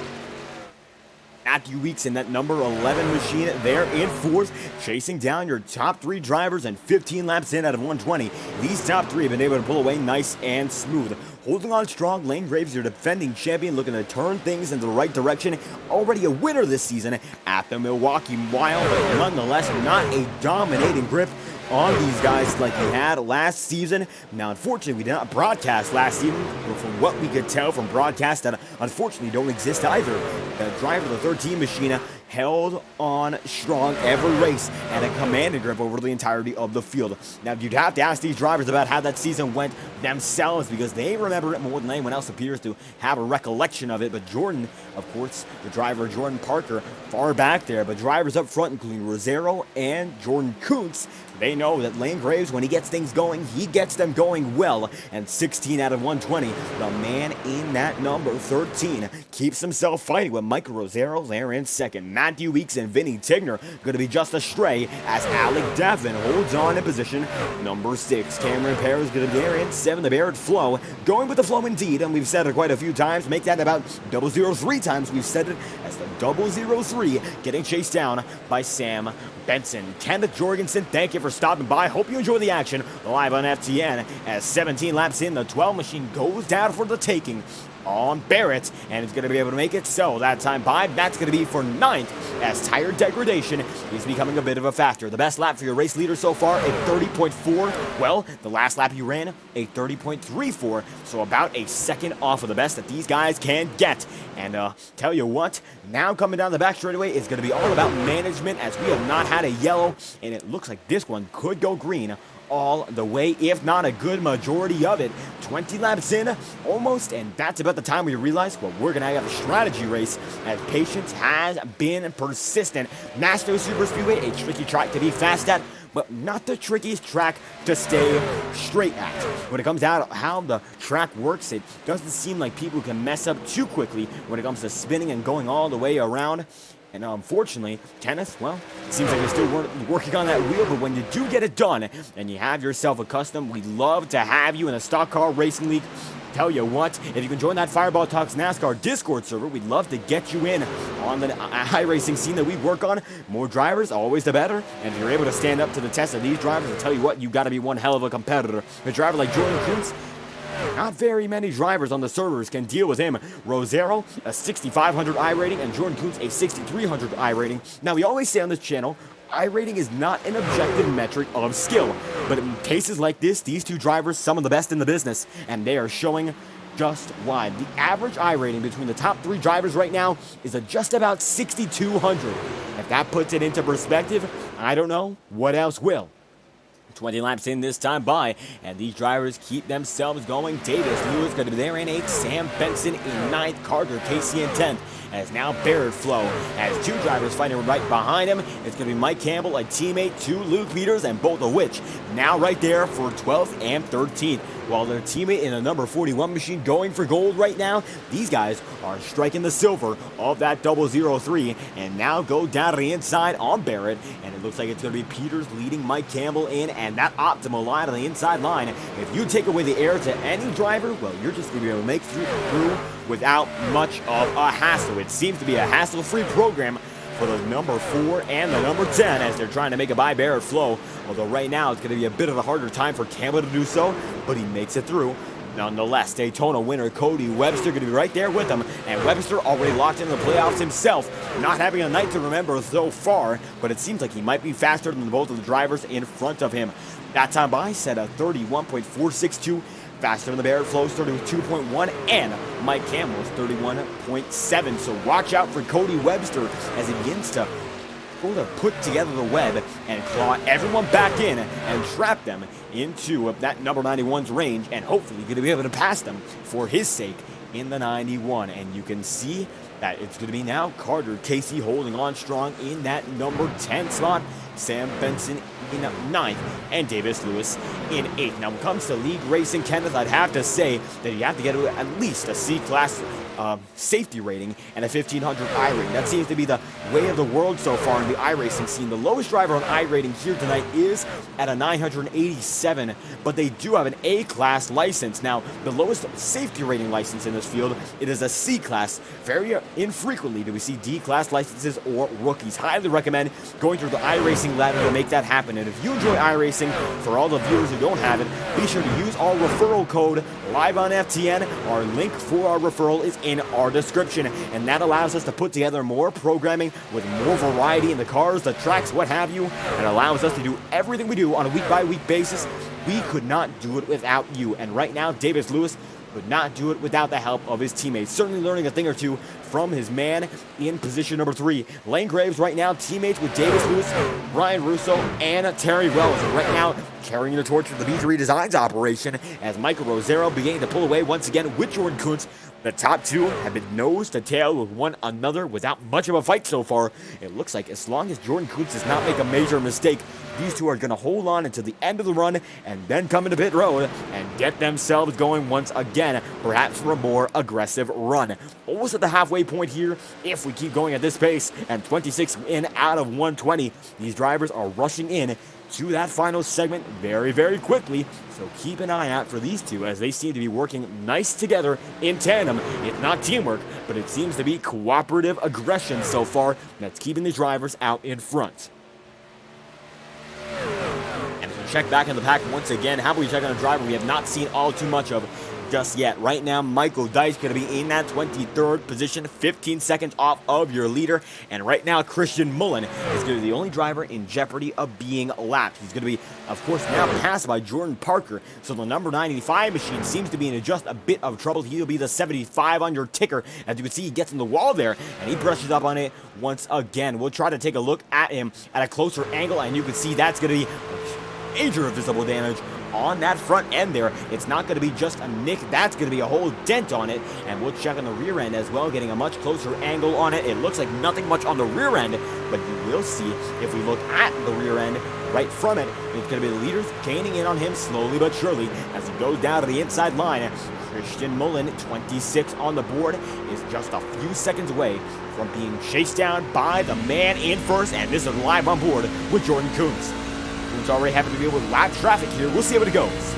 Matthew Weeks in that number 11 machine there in fourth, chasing down your top 3 drivers and 15 laps in out of 120. These top 3 have been able to pull away nice and smooth. Holding on strong, Lane Graves, your defending champion, looking to turn things in the right direction. Already a winner this season at the Milwaukee Mile, but nonetheless not a dominating grip on these guys like he had last season. Now, unfortunately, we did not broadcast last season, but from what we could tell from broadcasts that unfortunately don't exist either, the driver of the 13 machine held on strong every race and a commanding grip over the entirety of the field. Now, you'd have to ask these drivers about how that season went themselves, because they remember it more than anyone else appears to have a recollection of it. But Jordan, of course, the driver Jordan Parker, far back there, but drivers up front, including Rosero and Jordan Kuntz, they know that Lane Graves, when he gets things going, he gets them going well. And 16 out of 120, the man in that number 13 keeps himself fighting with Michael Rosero there in second. Matthew Weeks and Vinny Tigner going to be just astray as Alec Davin holds on in position number 6. Cameron Perez is going to be there in 7. The Barrett Flow going with the flow indeed, and we've said it quite a few times. Make that about 003 times we've said it, as the 003 getting chased down by Sam Benson. Kenneth Jorgensen, thank you for stopping by. Hope you enjoy the action live on FTN as 17 laps in, the 12 machine goes down for the taking on Barrett, and it's going to be able to make it so that time by. That's going to be for 9th, as tire degradation is becoming a bit of a factor. The best lap for your race leader so far, a 30.4. Well, the last lap you ran, a 30.34, so about a second off of the best that these guys can get. And tell you what, now coming down the back straightaway is going to be all about management, as we have not had a yellow, and it looks like this one could go green all the way, if not a good majority of it. 20 laps in, almost, and that's about the time we realize, well, we're going to have a strategy race, as patience has been persistent. Nashville SuperSpeedway, a tricky track to be fast at, but not the trickiest track to stay straight at. When it comes down to how the track works, it doesn't seem like people can mess up too quickly when it comes to spinning and going all the way around. And unfortunately, Kenneth, well, it seems like you're still working on that wheel, but when you do get it done and you have yourself a custom, we'd love to have you in a stock car racing league. Tell you what, if you can join that Fireball Talks NASCAR Discord server, we'd love to get you in on the iRacing scene that we work on. More drivers, always the better. And if you're able to stand up to the test of these drivers, I'll tell you what, you got to be one hell of a competitor. A driver like Jordan Kuntz, not very many drivers on the servers can deal with him. Rosero, a 6,500 iRating, and Jordan Kuntz, a 6,300 iRating. Now, we always say on this channel, iRating is not an objective metric of skill. But in cases like this, these two drivers, some of the best in the business, and they are showing just why. The average iRating between the top 3 drivers right now is at just about 6,200. If that puts it into perspective, I don't know what else will. 20 laps in this time by, and these drivers keep themselves going. Davis Lewis going to be there in 8th, Sam Benson in 9th, Carter Casey in 10th, as now Barrett Flow has 2 drivers fighting right behind him. It's going to be Mike Campbell, a teammate to Luke Peters, and both of which now right there for 12th and 13th. While their teammate in a number 41 machine going for gold right now, these guys are striking the silver of that 003 and now go down to the inside on Barrett, and it looks like it's going to be Peters leading Mike Campbell in, and that optimal line on the inside line. If you take away the air to any driver, well, you're just going to be able to make through without much of a hassle. It seems to be a hassle-free program for the number 4 and the number 10 as they're trying to make a by Barrett Flow. Although right now it's going to be a bit of a harder time for Campbell to do so, but he makes it through. Nonetheless, Daytona winner Cody Webster going to be right there with him, and Webster already locked in the playoffs himself, not having a night to remember so far, but it seems like he might be faster than both of the drivers in front of him. That time by set a 31.462, faster than the Barrett Flows 32.1, and Mike Campbell's 31.7. So watch out for Cody Webster as he begins to put together the web and claw everyone back in and trap them into that number 91's range, and hopefully going to be able to pass them for his sake in the 91. And you can see that it's going to be now Carter Casey holding on strong in that number 10 spot, Sam Benson in 9th, and Davis Lewis in 8th. Now, when it comes to league racing, Kenneth, I'd have to say that you have to get at least a C-class safety rating and a 1500 I rating. That seems to be the way of the world so far in the iRacing scene. The lowest driver on I rating here tonight is at a 987, but they do have an A-class license. Now, the lowest safety rating license in this field, it is a C-class. Very infrequently do we see D-class licenses or rookies. Highly recommend going through the iRacing ladder to make that happen. And if you enjoy iRacing, for all the viewers who don't have it, be sure to use our referral code live on FTN. Our link for our referral is in our description, and that allows us to put together more programming with more variety in the cars, the tracks, what have you, and allows us to do everything we do on a week-by-week basis. We could not do it without you, and right now, Davis Lewis could not do it without the help of his teammates. Certainly learning a thing or two from his man in position number 3. Lane Graves right now teammates with Davis Lewis, Ryan Russo, and Terry Wells. And right now carrying the torch for the B3 Designs operation as Michael Rosero beginning to pull away once again with Jordan Kuntz. The top two have been nose to tail with one another without much of a fight so far. It looks like as long as Jordan Kuntz does not make a major mistake, these two are going to hold on until the end of the run and then come into pit road and get themselves going once again, perhaps for a more aggressive run. Almost at the halfway point here, if we keep going at this pace, and 26 in out of 120, these drivers are rushing in to that final segment very, very quickly. So keep an eye out for these two as they seem to be working nice together in tandem. It's not teamwork, but it seems to be cooperative aggression so far that's keeping the drivers out in front. And as we check back in the pack once again, how about we check on a driver we have not seen all too much of just yet. Right now, Michael Dice going to be in that 23rd position, 15 seconds off of your leader. And right now, Christian Mullen is going to be the only driver in jeopardy of being lapped. He's going to be, of course, now passed by Jordan Parker. So the number 95 machine seems to be in just a bit of trouble. He'll be the 75 on your ticker. As you can see, he gets in the wall there, and he brushes up on it once again. We'll try to take a look at him at a closer angle, and you can see that's going to be major visible damage on that front end there. It's not going to be just a nick, that's going to be a whole dent on it. And we'll check on the rear end as well, getting a much closer angle on it. It looks like nothing much on the rear end, but you will see if we look at the rear end right from it, it's going to be the leaders gaining in on him slowly but surely as he goes down to the inside line. Christian Mullen, 26 on the board, is just a few seconds away from being chased down by the man in first, and this is live on board with Jordan Kuntz. Who's already having to deal with lap traffic here. We'll see how it goes.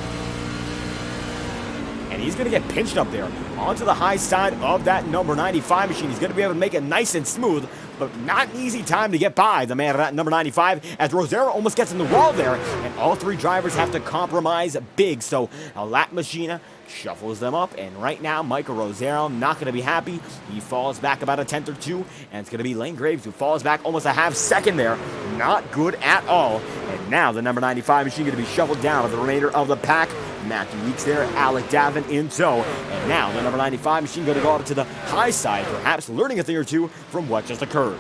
And he's going to get pinched up there onto the high side of that number 95 machine. He's going to be able to make it nice and smooth, but not an easy time to get by the man at number 95 as Rosero almost gets in the wall there, and all three drivers have to compromise big. So a lap machine shuffles them up, and right now Michael Rosero not going to be happy. He falls back about a tenth or two, and it's going to be Lane Graves who falls back almost a half second there. Not good at all. And now the number 95 machine going to be shuffled down with the remainder of the pack. Matthew Weeks there, Alec Davin in tow. And now the number 95 machine going to go up to the high side, perhaps learning a thing or two from what just occurred.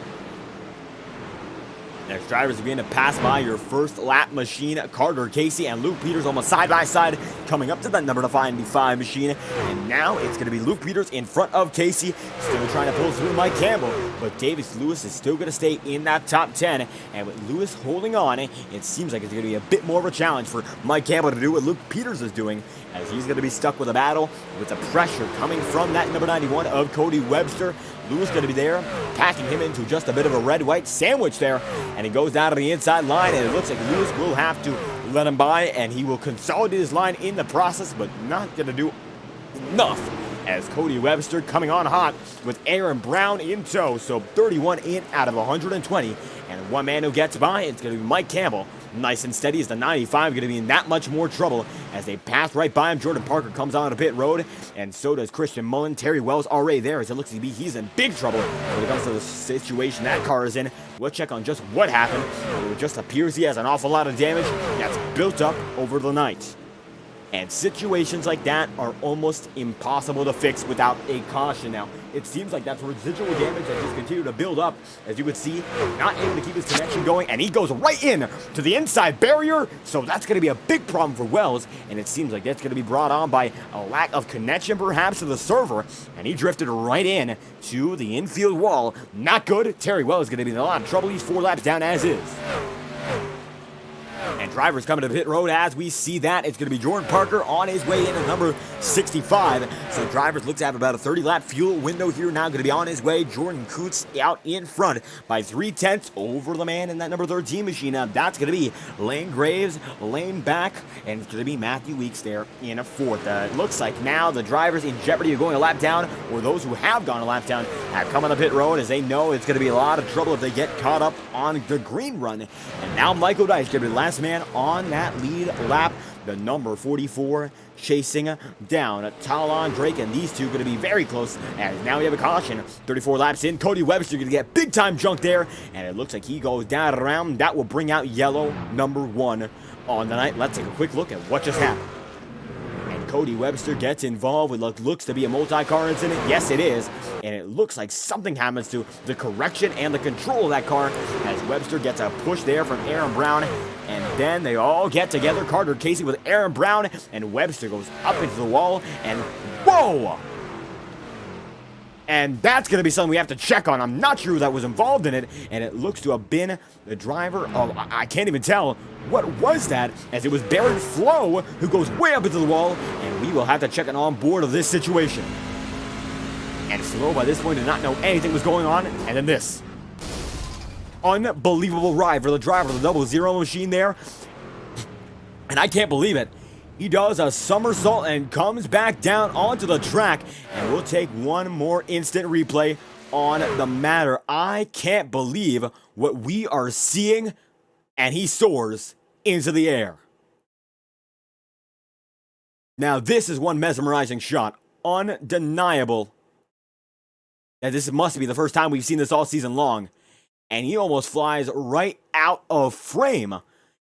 Next drivers are going to pass by your first lap machine, Carter Casey and Luke Peters almost side by side, coming up to that number 95 machine. And now it's going to be Luke Peters in front of Casey, still trying to pull through Mike Campbell, but Davis Lewis is still going to stay in that top 10. And with Lewis holding on, it seems like it's going to be a bit more of a challenge for Mike Campbell to do what Luke Peters is doing, as he's going to be stuck with a battle with the pressure coming from that number 91 of Cody Webster. Lewis going to be there, packing him into just a bit of a red-white sandwich there, and he goes down to the inside line, and it looks like Lewis will have to let him by, and he will consolidate his line in the process, but not going to do enough as Cody Webster coming on hot with Aaron Brown in tow. So 31 in out of 120, and one man who gets by, it's going to be Mike Campbell nice and steady. Is the 95 going to be in that much more trouble as they pass right by him? Jordan Parker comes on to pit road, and so does Christian Mullen. Terry Wells already there as it looks to be he's in big trouble when it comes to the situation that car is in. We'll check on just what happened. It just appears he has an awful lot of damage that's built up over the night. And situations like that are almost impossible to fix without a caution. Now, it seems like that's residual damage that just continued to build up. As you would see, not able to keep his connection going, and he goes right in to the inside barrier. So that's going to be a big problem for Wells, and it seems like that's going to be brought on by a lack of connection perhaps to the server. And he drifted right in to the infield wall. Not good. Terry Wells is going to be in a lot of trouble. He's 4 laps down as is. And drivers coming to pit road as we see that. It's going to be Jordan Parker on his way in at number 65. So drivers look to have about a 30-lap fuel window here now. Going to be on his way. Jordan Kuntz out in front by 3/10 over the man in that number 13 machine. Now that's going to be Lane Graves, Lane back, and it's going to be Matthew Weeks there in a 4th. It looks like now the drivers in jeopardy of going a lap down, or those who have gone a lap down, have come on the pit road as they know it's going to be a lot of trouble if they get caught up on the green run. And now Michael Dice going to be the last man on that lead lap, the number 44 chasing down Talon Drake, and these two going to be very close as now we have a caution. 34 laps in, Cody Webster going to get big time junk there, and it looks like he goes down around. That will bring out yellow number 1 on the night. Let's take a quick look at what just happened. Cody Webster gets involved with what looks to be a multi-car incident. Yes, it is. And it looks like something happens to the correction and the control of that car as Webster gets a push there from Aaron Brown. And then they all get together. Carter Casey with Aaron Brown. And Webster goes up into the wall. And whoa! And that's going to be something we have to check on. I'm not sure who that was involved in it. And it looks to have been the driver of, I can't even tell what was that, as it was Barrett Flo who goes way up into the wall. And we will have to check on board of this situation. And Flo by this point did not know anything was going on. And then this. Unbelievable ride for the driver of the 00 machine there. And I can't believe it. He does a somersault and comes back down onto the track. And we'll take one more instant replay on the matter. I can't believe what we are seeing. And he soars into the air. Now this is one mesmerizing shot. Undeniable. Now this must be the first time we've seen this all season long. And he almost flies right out of frame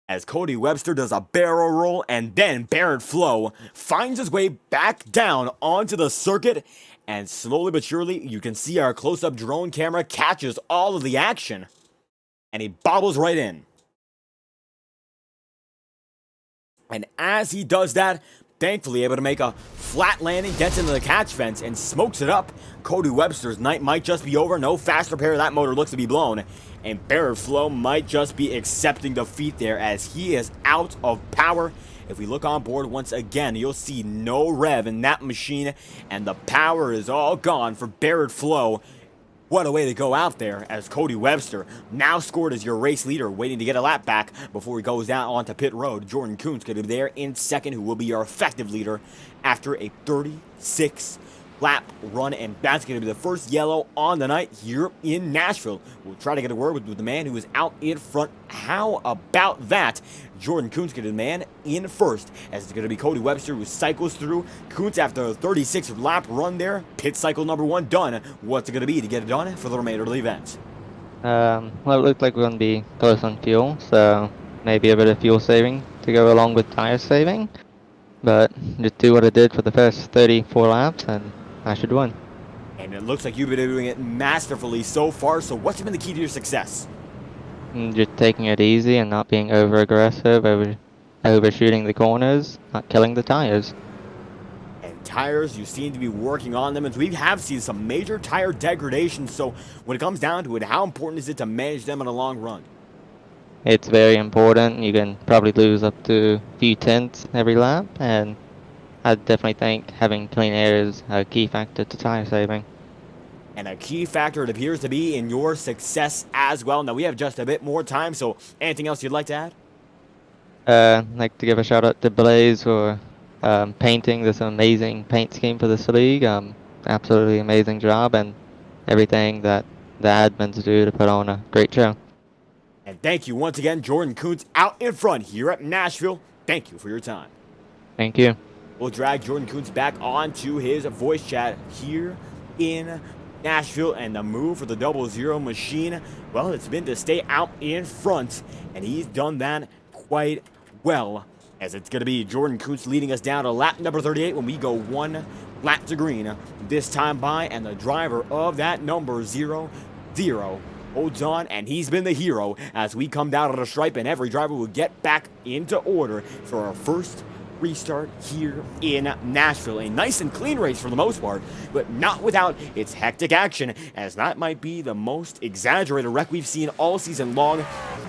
as Cody Webster does a barrel roll, and then Barrett Flo finds his way back down onto the circuit, and slowly but surely you can see our close-up drone camera catches all of the action, and he bobbles right in. And as he does that, thankfully able to make a flat landing, gets into the catch fence and smokes it up. Cody Webster's night might just be over. No fast repair of that motor looks to be blown. And Barrett Flo might just be accepting defeat there as he is out of power. If we look on board once again, you'll see no rev in that machine. And the power is all gone for Barrett Flo. What a way to go out there as Cody Webster now scored as your race leader, waiting to get a lap back before he goes down onto pit road. Jordan Kuntz could be there in second, who will be your effective leader after a 36 lap run, and that's going to be the first yellow on the night here in Nashville. We'll try to get a word with the man who is out in front. How about that? Jordan Kuntz going to be the man in first, as it's going to be Cody Webster who cycles through. Kuntz after a 36 lap run there, pit cycle number 1 done. What's it going to be to get it done for the remainder of the event? Well, it looked like we're going to be close on fuel, so maybe a bit of fuel saving to go along with tire saving. But just do what I did for the first 34 laps, and I should win. And it looks like you've been doing it masterfully so far. So what's been the key to your success? Just taking it easy and not being over-aggressive, overshooting the corners, not killing the tires. And tires, you seem to be working on them, and we have seen some major tire degradation. So when it comes down to it, how important is it to manage them in a long run? It's very important. You can probably lose up to a few tenths every lap, and I definitely think having clean air is a key factor to tire saving. And a key factor it appears to be in your success as well. Now we have just a bit more time, so anything else you'd like to add? I'd like to give a shout out to Blaze for painting this amazing paint scheme for this league. Absolutely amazing job, and everything that the admins do to put on a great show. And thank you once again, Jordan Kuntz out in front here at Nashville. Thank you for your time. Thank you. We'll drag Jordan Kuntz back onto his voice chat here in Nashville, and the move for the 00 machine, well, it's been to stay out in front, and he's done that quite well, as it's going to be Jordan Kuntz leading us down to lap number 38 when we go one lap to green this time by, and the driver of that number 00 holds on, and he's been the hero as we come down to the stripe, and every driver will get back into order for our first restart here in Nashville. A nice and clean race for the most part, but not without its hectic action, as that might be the most exaggerated wreck we've seen all season long,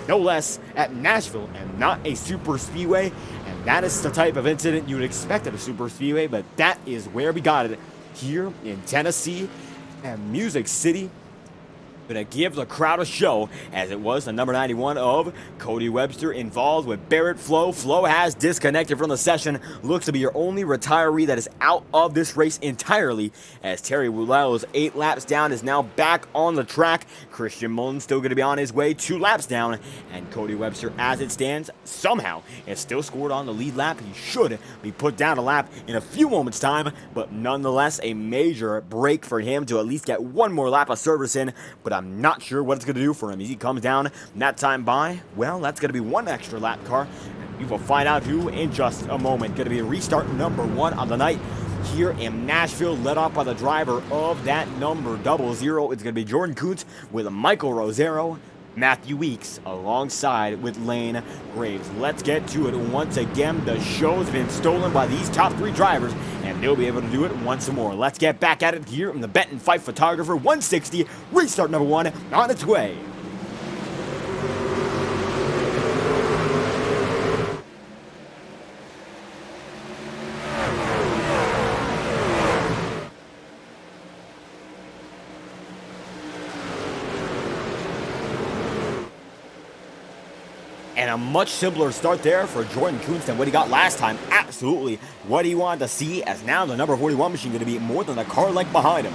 no less at Nashville and not a super speedway. And that is the type of incident you would expect at a super speedway, but that is where we got it here in Tennessee and Music City. Gonna give the crowd a show, as it was the number 91 of Cody Webster involved with Barrett Flo. Flo has disconnected from the session. Looks to be your only retiree that is out of this race entirely, as Terry Woolell's 8 laps down is now back on the track. Christian Mullen still gonna be on his way 2 laps down, and Cody Webster, as it stands, somehow is still scored on the lead lap. He should be put down a lap in a few moments time, but nonetheless a major break for him to at least get one more lap of service in. But I'm not sure what it's going to do for him. As he comes down that time by, well, that's going to be one extra lap car. And we will find out who in just a moment. Going to be restart number 1 on the night here in Nashville, led off by the driver of that number 00. It's going to be Jordan Kuntz with Michael Rosero, Matthew Weeks alongside with Lane Graves. Let's get to it once again. The show's been stolen by these top 3 drivers, and they'll be able to do it once more. Let's get back at it here in the Benton-Fife Photographer 160, restart number 1 on its way. And a much simpler start there for Jordan Kuntz than what he got last time. Absolutely what he wanted to see, as now the number 41 machine going to be more than a car length behind him.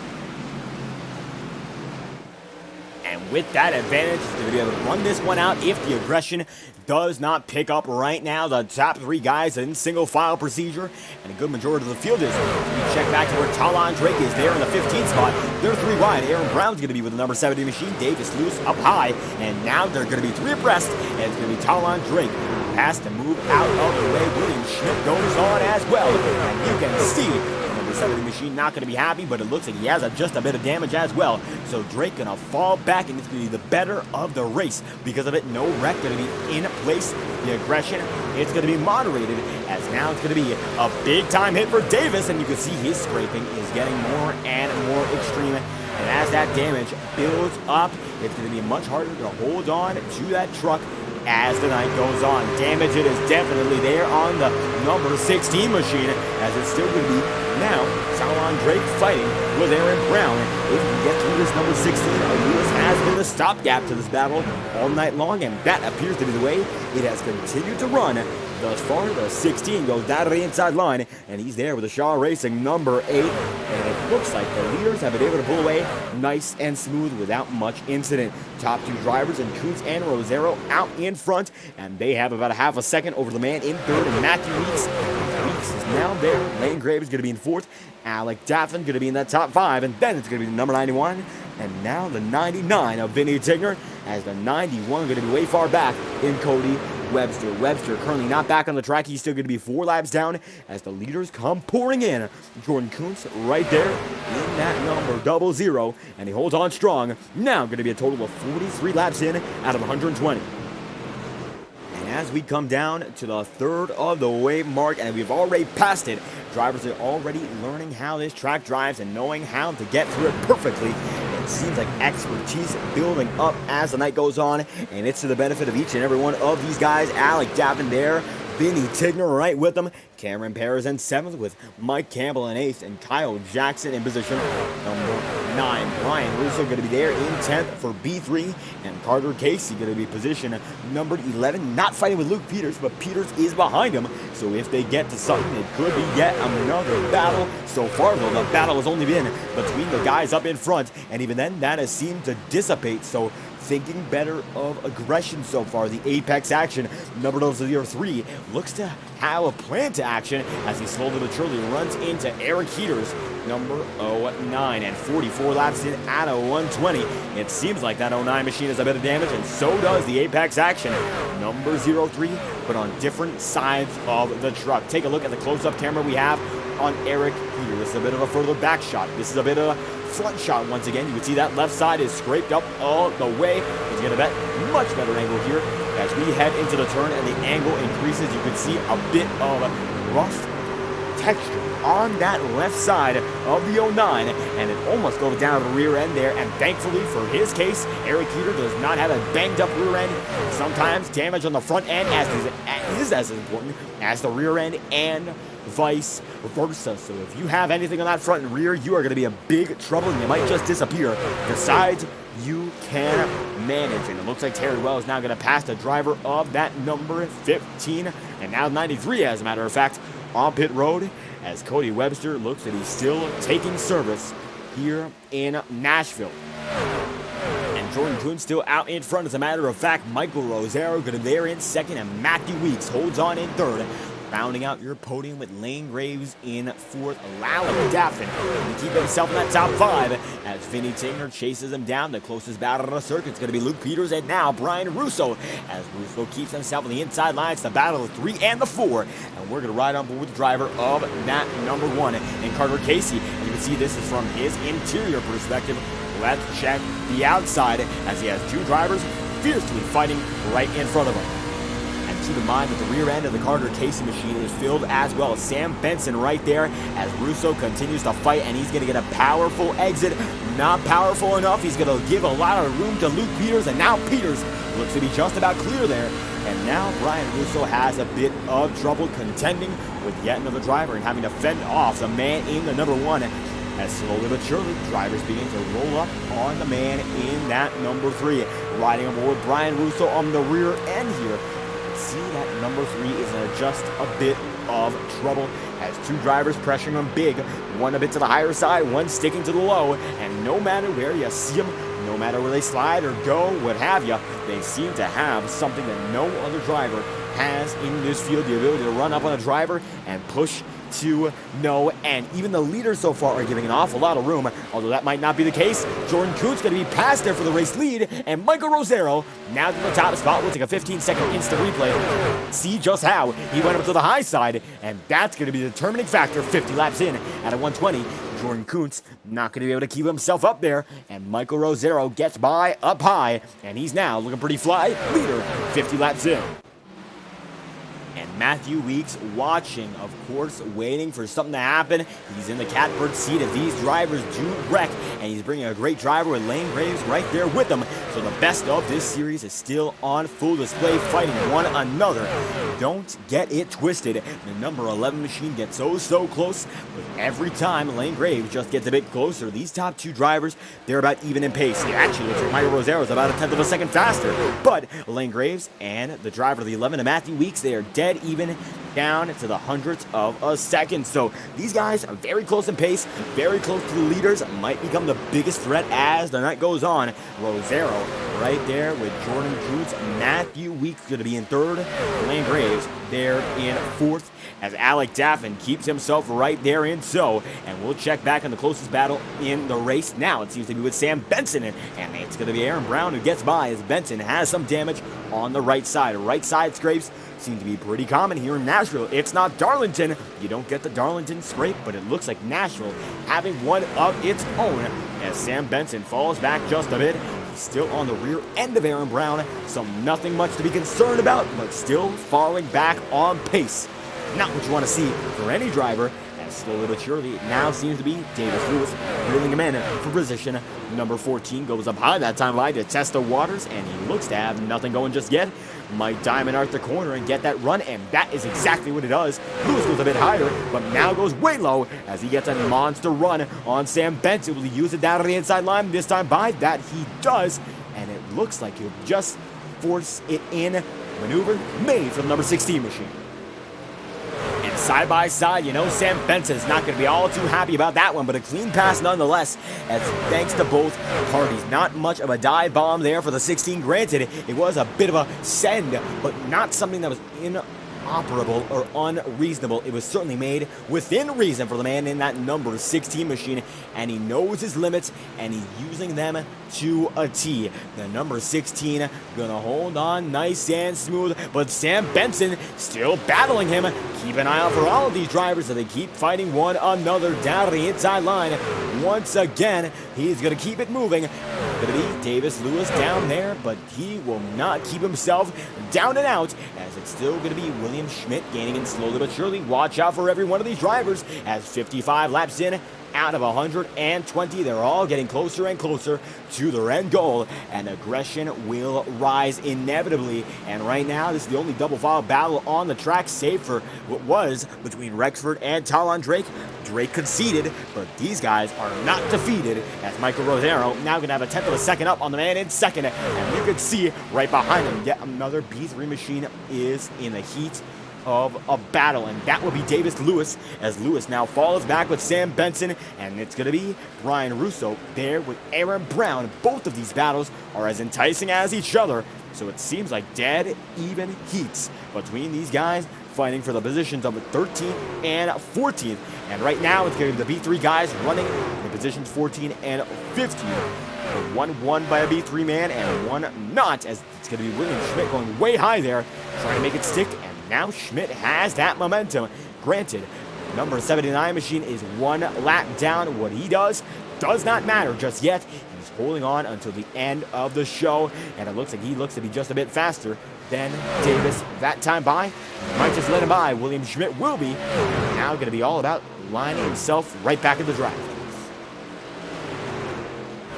And with that advantage, he's going to be able to run this one out if the aggression does not pick up right now. The top 3 guys in single file procedure, and a good majority of the field is. We check back to where Talon Drake is there in the 15th spot. They're 3 wide. Aaron Brown's going to be with the number 70 machine. Davis Lewis up high, and now they're going to be 3 abreast, and it's going to be Talon Drake who has to move out of the way. William Schmidt goes on as well, and you can see the 70 machine not going to be happy, but it looks like he has just a bit of damage as well. So Drake going to fall back, and it's going to be the better of the race. Because of it, no wreck going to be in place. The aggression, it's going to be moderated, as now it's going to be a big-time hit for Davis, and you can see his scraping is getting more and more extreme. And as that damage builds up, it's going to be much harder to hold on to that truck as the night goes on. Damage it is definitely there on the number 16 machine, as it's still going to be now Talon Drake fighting with Aaron Brown. If we get through this number 16, Lewis has been the stopgap to this battle all night long, and that appears to be the way it has continued to run thus far. The 16 goes down to the inside line, and he's there with the Shaw Racing number 8, and it looks like the leaders have been able to pull away nice and smooth without much incident. Top 2 drivers, and Kuntz and Rosero out in front, and they have about a half a second over the man in third, and Matthew Weeks. Weeks is now there. Lane Graves is going to be in 4th. Alec Daffin going to be in that top 5, and then it's going to be the number 91, and now the 99 of Vinny Tigner, as the 91 going to be way far back in Cody Webster. Webster currently not back on the track. He's still going to be 4 laps down as the leaders come pouring in. Jordan Kuntz right there in that number 00, and he holds on strong. Now going to be a total of 43 laps in out of 120. And as we come down to the 3rd of the way mark, and we've already passed it, drivers are already learning how this track drives and knowing how to get through it perfectly. It seems like expertise building up as the night goes on, and it's to the benefit of each and every one of these guys. Alec Daffin there, Vinny Tigner right with them, Cameron Perez in 7th with Mike Campbell in 8th, and Kyle Jackson in position number 9. Brian Russo going to be there in 10th for B3, and Carter Casey going to be position number 11, not fighting with Luke Peters, but Peters is behind him, so if they get to something, it could be yet another battle. So far though, the battle has only been between the guys up in front, and even then that has seemed to dissipate. So thinking better of aggression so far. The apex action, number 03, looks to have a plan to action as he slowly but surely runs into Eric Heaters, number 09, and 44 laps in at a 120. It seems like that 09 machine has a bit of damage, and so does the apex action, number 03, but on different sides of the truck. Take a look at the close-up camera we have on Eric Heater. This is a bit of a further back shot. This is a bit of a front shot once again. You can see that left side is scraped up all the way. He's going to bet much better angle here as we head into the turn and the angle increases. You can see a bit of rough texture on that left side of the 09, and it almost goes down the rear end there, and thankfully for his case, Eric Heater does not have a banged up rear end. Sometimes damage on the front end is as important as the rear end and vice versa. So if you have anything on that front and rear, you are going to be in big trouble and you might just disappear. Besides, you can manage, and it looks like Terry Well is now going to pass the driver of that number 15 and now 93 as a matter of fact on pit road as Cody Webster looks that he's still taking service here in Nashville. And Jordan Kuhn still out in front. As a matter of fact, Michael Rosero going to there in second, and Matthew Weeks holds on in third. Rounding out your podium with Lane Graves in fourth, allowing Daffin to keep himself in that top five as Vinny Tigner chases him down. The closest battle on the circuit is going to be Luke Peters and now Brian Russo as Russo keeps himself on the inside line. It's the battle of the 3 and the 4, and we're going to ride on board with the driver of that number 1 in Carter Casey. And you can see this is from his interior perspective. Let's check the outside as he has two drivers fiercely fighting right in front of him. Keep in mind that the rear end of the Carter Casey machine is filled as well. Sam Benson right there as Russo continues to fight, and he's going to get a powerful exit. Not powerful enough. He's going to give a lot of room to Luke Peters, and now Peters looks to be just about clear there. And now Brian Russo has a bit of trouble contending with yet another driver and having to fend off the man in the number 1. As slowly but surely, drivers begin to roll up on the man in that number 3. Riding aboard Brian Russo on the rear end here. See that number 3 is in just a bit of trouble as two drivers pressuring him big, one a bit to the higher side, one sticking to the low, and no matter where you see them, no matter where they slide or go, what have you, they seem to have something that no other driver has in this field, the ability to run up on a driver and push to no end. Even the leaders so far are giving an awful lot of room, although that might not be the case. Jordan Kuhn's going to be passed there for the race lead, and Michael Rosero now to the top spot. We'll take a 15-second instant replay. See just how he went up to the high side, and that's going to be the determining factor 50 laps in at a 120. Jordan Kuntz not going to be able to keep himself up there, and Michael Rosero gets by up high, and he's now looking pretty fly, leader 50 laps in. And Matthew Weeks watching, of course, waiting for something to happen. He's in the catbird seat if these drivers do wreck, and he's bringing a great driver with Lane Graves right there with him. So the best of this series is still on full display, fighting one another. Don't get it twisted. The number 11 machine gets so close, but every time Lane Graves just gets a bit closer, these top two drivers, they're about even in pace. It actually looks like Michael Rosero is about a tenth of a second faster, but Lane Graves and the driver of the 11, Matthew Weeks, they are dead even down to the hundredths of a second. So these guys are very close in pace, very close to the leaders, might become the biggest threat as the night goes on. Rosero right there with Jordan Kuntz. Matthew Weeks going to be in third. Lane Graves there in fourth as Alec Daffin keeps himself right there in so. And we'll check back on the closest battle in the race now. It seems to be with Sam Benson, and it's going to be Aaron Brown who gets by as Benson has some damage on the right side. Right side scrapes seem to be pretty common here in Nashville. It's not Darlington. You don't get the Darlington scrape, but it looks like Nashville having one of its own as Sam Benson falls back just a bit. He's still on the rear end of Aaron Brown, so nothing much to be concerned about, but still falling back on pace. Not what you want to see for any driver. Slowly but surely, it now seems to be Davis Lewis reeling him in for position number 14. Goes up high that time by to test the waters, and he looks to have nothing going just yet. Might diamond out the corner and get that run, and that is exactly what it does. Lewis goes a bit higher, but now goes way low as he gets a monster run on Sam Benson. Will he use it down to the inside line this time by? That he does, and it looks like he'll just force it in. Maneuver made for the number 16 machine. side by side. You know, Sam Benson's not going to be all too happy about that one, but a clean pass nonetheless, as thanks to both parties. Not much of a dive bomb there for the 16. Granted, it was a bit of a send, but not something that was inoperable or unreasonable. It was certainly made within reason for the man in that number 16 machine, and he knows his limits, and he's using them to a T. The number 16 gonna hold on nice and smooth, but Sam Benson still battling him. Keep an eye out for all of these drivers as they keep fighting one another down the inside line. Once again, he's gonna keep it moving. Gonna be Davis Lewis down there, but he will not keep himself down and out, as it's still gonna be William Schmidt gaining in slowly but surely. Watch out for every one of these drivers, as 55 laps in out of 120, they're all getting closer and closer to their end goal, and aggression will rise inevitably. And right now, this is the only double file battle on the track, save for what was between Rexford and Talon Drake. Drake conceded, but these guys are not defeated, as Michael Rosero now going to have a tenth of a second up on the man in second, and you can see right behind him, yet another B3 machine is in the heat of a battle, and that will be Davis Lewis, as Lewis now falls back with Sam Benson, and it's going to be Brian Russo there with Aaron Brown. Both of these battles are as enticing as each other, so it seems like dead even heats between these guys fighting for the positions of 13th and 14th, and right now it's going to be the B3 guys running in positions 14 and 15. One won by a B3 man and one not, as it's going to be William Schmidt going way high there, trying to make it stick, and now Schmidt has that momentum. Granted, number 79 machine is one lap down. What he does not matter just yet. He's holding on until the end of the show, and it looks like he looks to be just a bit faster than Davis that time by. Might just let him by. William Schmidt will be now going to be all about lining himself right back in the draft.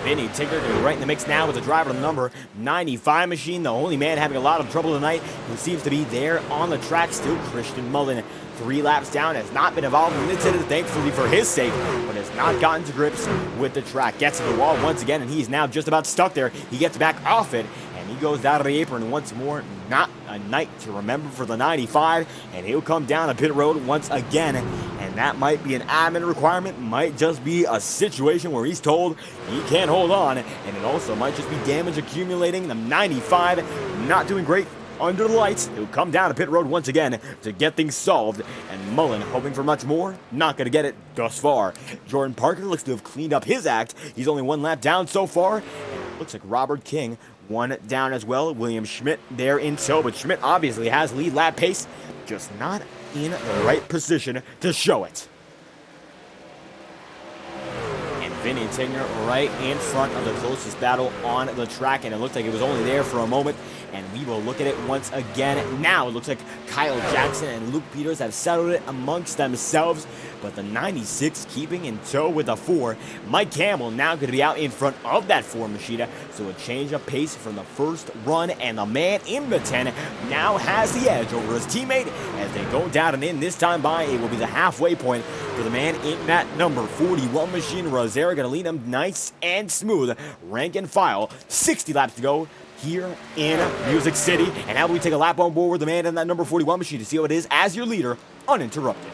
Vinny Tigger right in the mix now with the driver number 95 machine, the only man having a lot of trouble tonight, who seems to be there on the track still. Christian Mullen, 3 laps down, has not been involved in this, thankfully for his sake, but has not gotten to grips with the track. Gets to the wall once again, and he's now just about stuck there. He gets back off it, and he goes down to the apron once more. Not a night to remember for the 95, and he'll come down a pit road once again, and that might be an admin requirement, might just be a situation where he's told he can't hold on, and it also might just be damage accumulating. The 95 not doing great under the lights. He'll come down a pit road once again to get things solved, and Mullen hoping for much more, not going to get it thus far. Jordan Parker looks to have cleaned up his act. He's only 1 lap down so far, and it looks like Robert King 1 down as well. William Schmidt there in tow, but Schmidt obviously has lead lap pace, just not in the right position to show it. And Vinny Tigner right in front of the closest battle on the track, and it looked like it was only there for a moment, and we will look at it once again. Now it looks like Kyle Jackson and Luke Peters have settled it amongst themselves, but the 96 keeping in tow with the 4. Mike Campbell now going to be out in front of that 4 Machida, so a change of pace from the first run, and the man in the 10 now has the edge over his teammate as they go down and in. This time by, it will be the halfway point for the man in that number 41 machine. Rosera going to lead him nice and smooth, rank and file. 60 laps to go here in Music City, and now we take a lap on board with the man in that number 41 machine to see how it is as your leader, uninterrupted.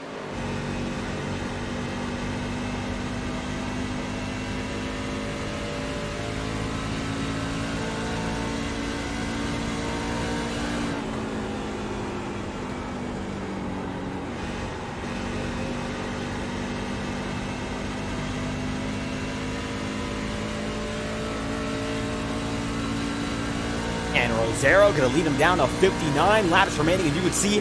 And Rosero going to lead him down to 59 laps remaining, and you can see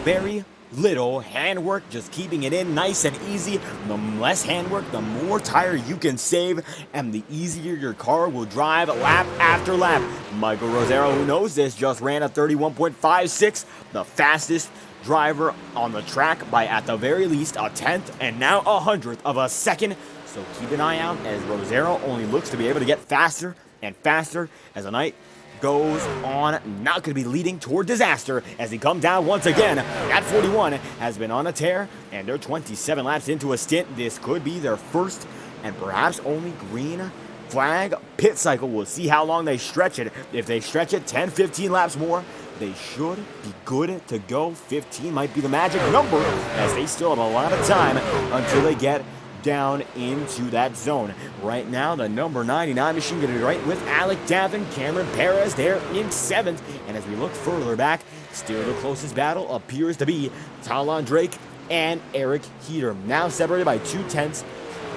very little handwork, just keeping it in nice and easy. The less handwork, the more tire you can save, and the easier your car will drive lap after lap. Michael Rosero, who knows this, just ran a 31.56, the fastest driver on the track by at the very least a 10th and now a 100th of a second. So keep an eye out as Rosero only looks to be able to get faster and faster as the night goes on. Not going to be leading toward disaster as he comes down once again. That 41 has been on a tear, and they're 27 laps into a stint. This could be their first and perhaps only green flag pit cycle. We'll see how long they stretch it. If they stretch it 10, 15 laps more, they should be good to go. 15 might be the magic number, as they still have a lot of time until they get down into that zone. Right now, the number 99 machine going to be right with Alec Davin, Cameron Perez there in 7th. And as we look further back, still the closest battle appears to be Talon Drake and Eric Heater. Now separated by 0.2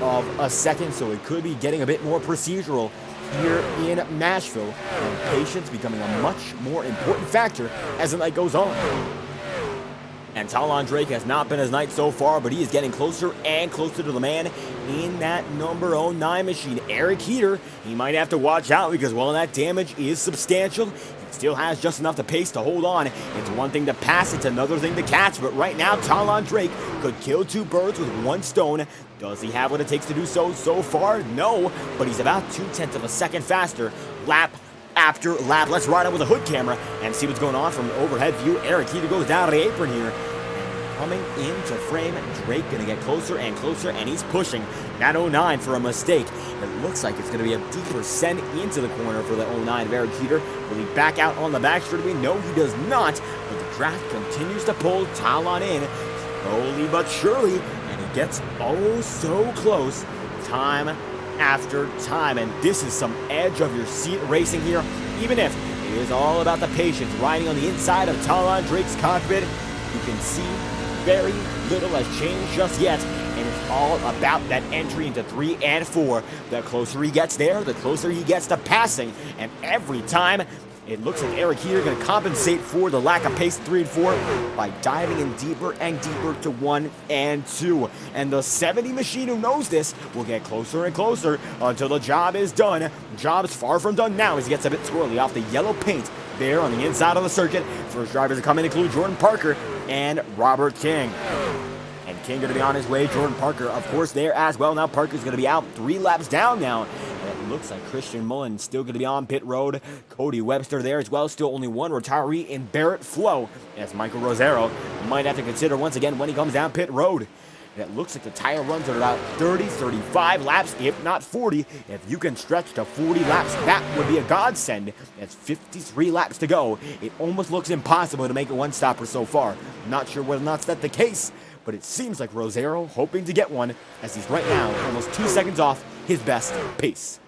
of a second, so it could be getting a bit more procedural here in Nashville, and patience becoming a much more important factor as the night goes on. And Talon Drake has not been his night so far, but he is getting closer and closer to the man in that number 09 machine. Eric Heater, he might have to watch out because while that damage is substantial, he still has just enough to pace to hold on. It's one thing to pass, it's another thing to catch, but right now Talon Drake could kill 2 birds with 1 stone. Does he have what it takes to do so far? No, but he's about 0.2 of a second faster lap after lap. Let's ride on with a hood camera and see what's going on from an overhead view. Eric Heater goes down to the apron here. And coming into frame, Drake going to get closer and closer, and he's pushing that 09 for a mistake. It looks like it's going to be a deeper send into the corner for the 09 of Eric Heater. Will he back out on the back straightaway? No, he does not. But the draft continues to pull Talon in, slowly but surely, and he gets oh so close time after time. And this is some edge of your seat racing here, even if it is all about the patience. Riding on the inside of Talon Drake's cockpit, you can see very little has changed just yet, and it's all about that entry into 3 and 4. The closer he gets there, the closer he gets to passing, and every time it looks like Eric Heater going to compensate for the lack of pace 3 and 4 by diving in deeper and deeper to 1 and 2. And the 70 machine who knows this will get closer and closer until the job is done. Job's far from done now as he gets a bit swirly off the yellow paint there on the inside of the circuit. First drivers to come in include Jordan Parker and Robert King. And King going to be on his way. Jordan Parker, of course, there as well. Now Parker's going to be out 3 laps down now. It looks like Christian Mullen still going to be on pit road. Cody Webster there as well. Still only 1 retiree in Barrett Flo, as Michael Rosero might have to consider once again when he comes down pit road. And it looks like the tire runs at about 30, 35 laps, if not 40. If you can stretch to 40 laps, that would be a godsend. That's 53 laps to go. It almost looks impossible to make a one-stopper so far. Not sure whether or not that's the case, but it seems like Rosero hoping to get one, as he's right now almost 2 seconds off his best pace.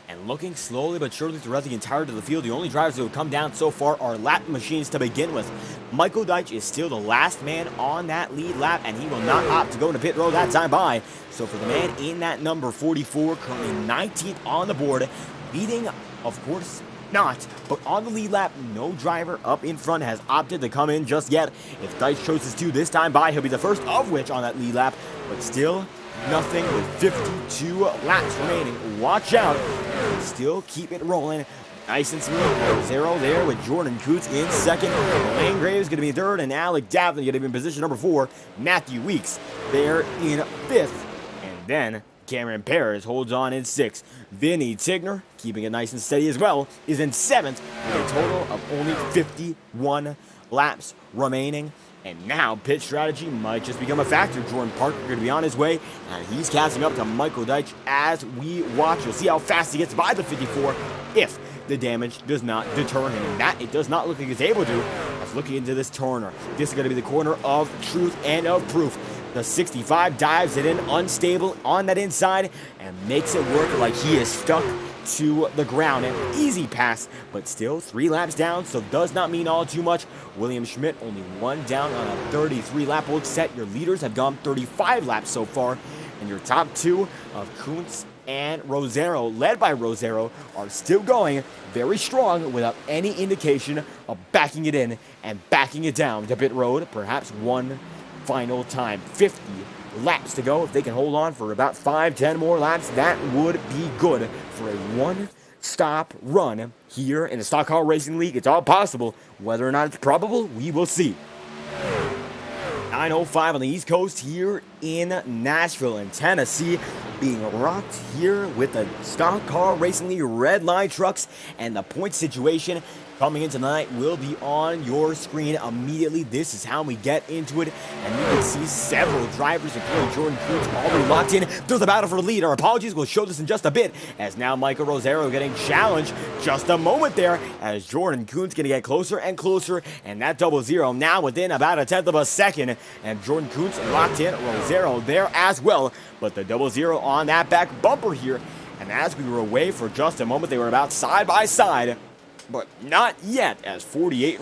And looking slowly but surely throughout the entirety of the field, the only drivers who have come down so far are lap machines to begin with. Michael Deitch is still the last man on that lead lap, and he will not opt to go into pit road that time by. So for the man in that number 44, currently 19th on the board, leading, of course, not, but on the lead lap, no driver up in front has opted to come in just yet. If Deitch chooses to this time by, he'll be the first of which on that lead lap, but still nothing with 52 laps remaining. Watch out. Still keep it rolling. Nice and smooth. 0 there with Jordan Coots in second. Lane Graves going to be third, and Alec Davin going to be in position number 4. Matthew Weeks there in 5th. And then Cameron Perez holds on in 6th. Vinny Tigner, keeping it nice and steady as well, is in 7th with a total of only 51 laps remaining. And now pit strategy might just become a factor. Jordan Parker going to be on his way, and he's catching up to Michael Deitch as we watch. You'll see how fast he gets by the 54 if the damage does not deter him. And that it does not look like he's able to. As looking into this corner, this is going to be the corner of truth and of proof. The 65 dives it in unstable on that inside and makes it work like he is stuck to the ground. An easy pass, but still 3 laps down, so does not mean all too much. William Schmidt only 1 down on a 33 lap old set. Your leaders have gone 35 laps so far, and your top 2 of Kuntz and Rosero, led by Rosero, are still going very strong without any indication of backing it in and backing it down to pit road, perhaps one final time. 50 laps to go. If they can hold on for about 5-10 more laps, that would be good for a one-stop run here in the Stock Car Racing League. It's all possible. Whether or not it's probable, we will see. 9:05 on the East Coast here in Nashville and Tennessee, being rocked here with the Stock Car Racing League Redline trucks, and the point situation coming in tonight will be on your screen immediately. This is how we get into it, and you can see several drivers, including Jordan Kuntz, already locked in. There's a battle for the lead. Our apologies, we'll show this in just a bit, as now Michael Rosero getting challenged. Just a moment there, as Jordan Kuntz going to get closer and closer, and that 00 now within about a tenth of a second, and Jordan Kuntz locked in, Rosero there as well, but the 00 on that back bumper here, and as we were away for just a moment, they were about side by side. But not yet, as 48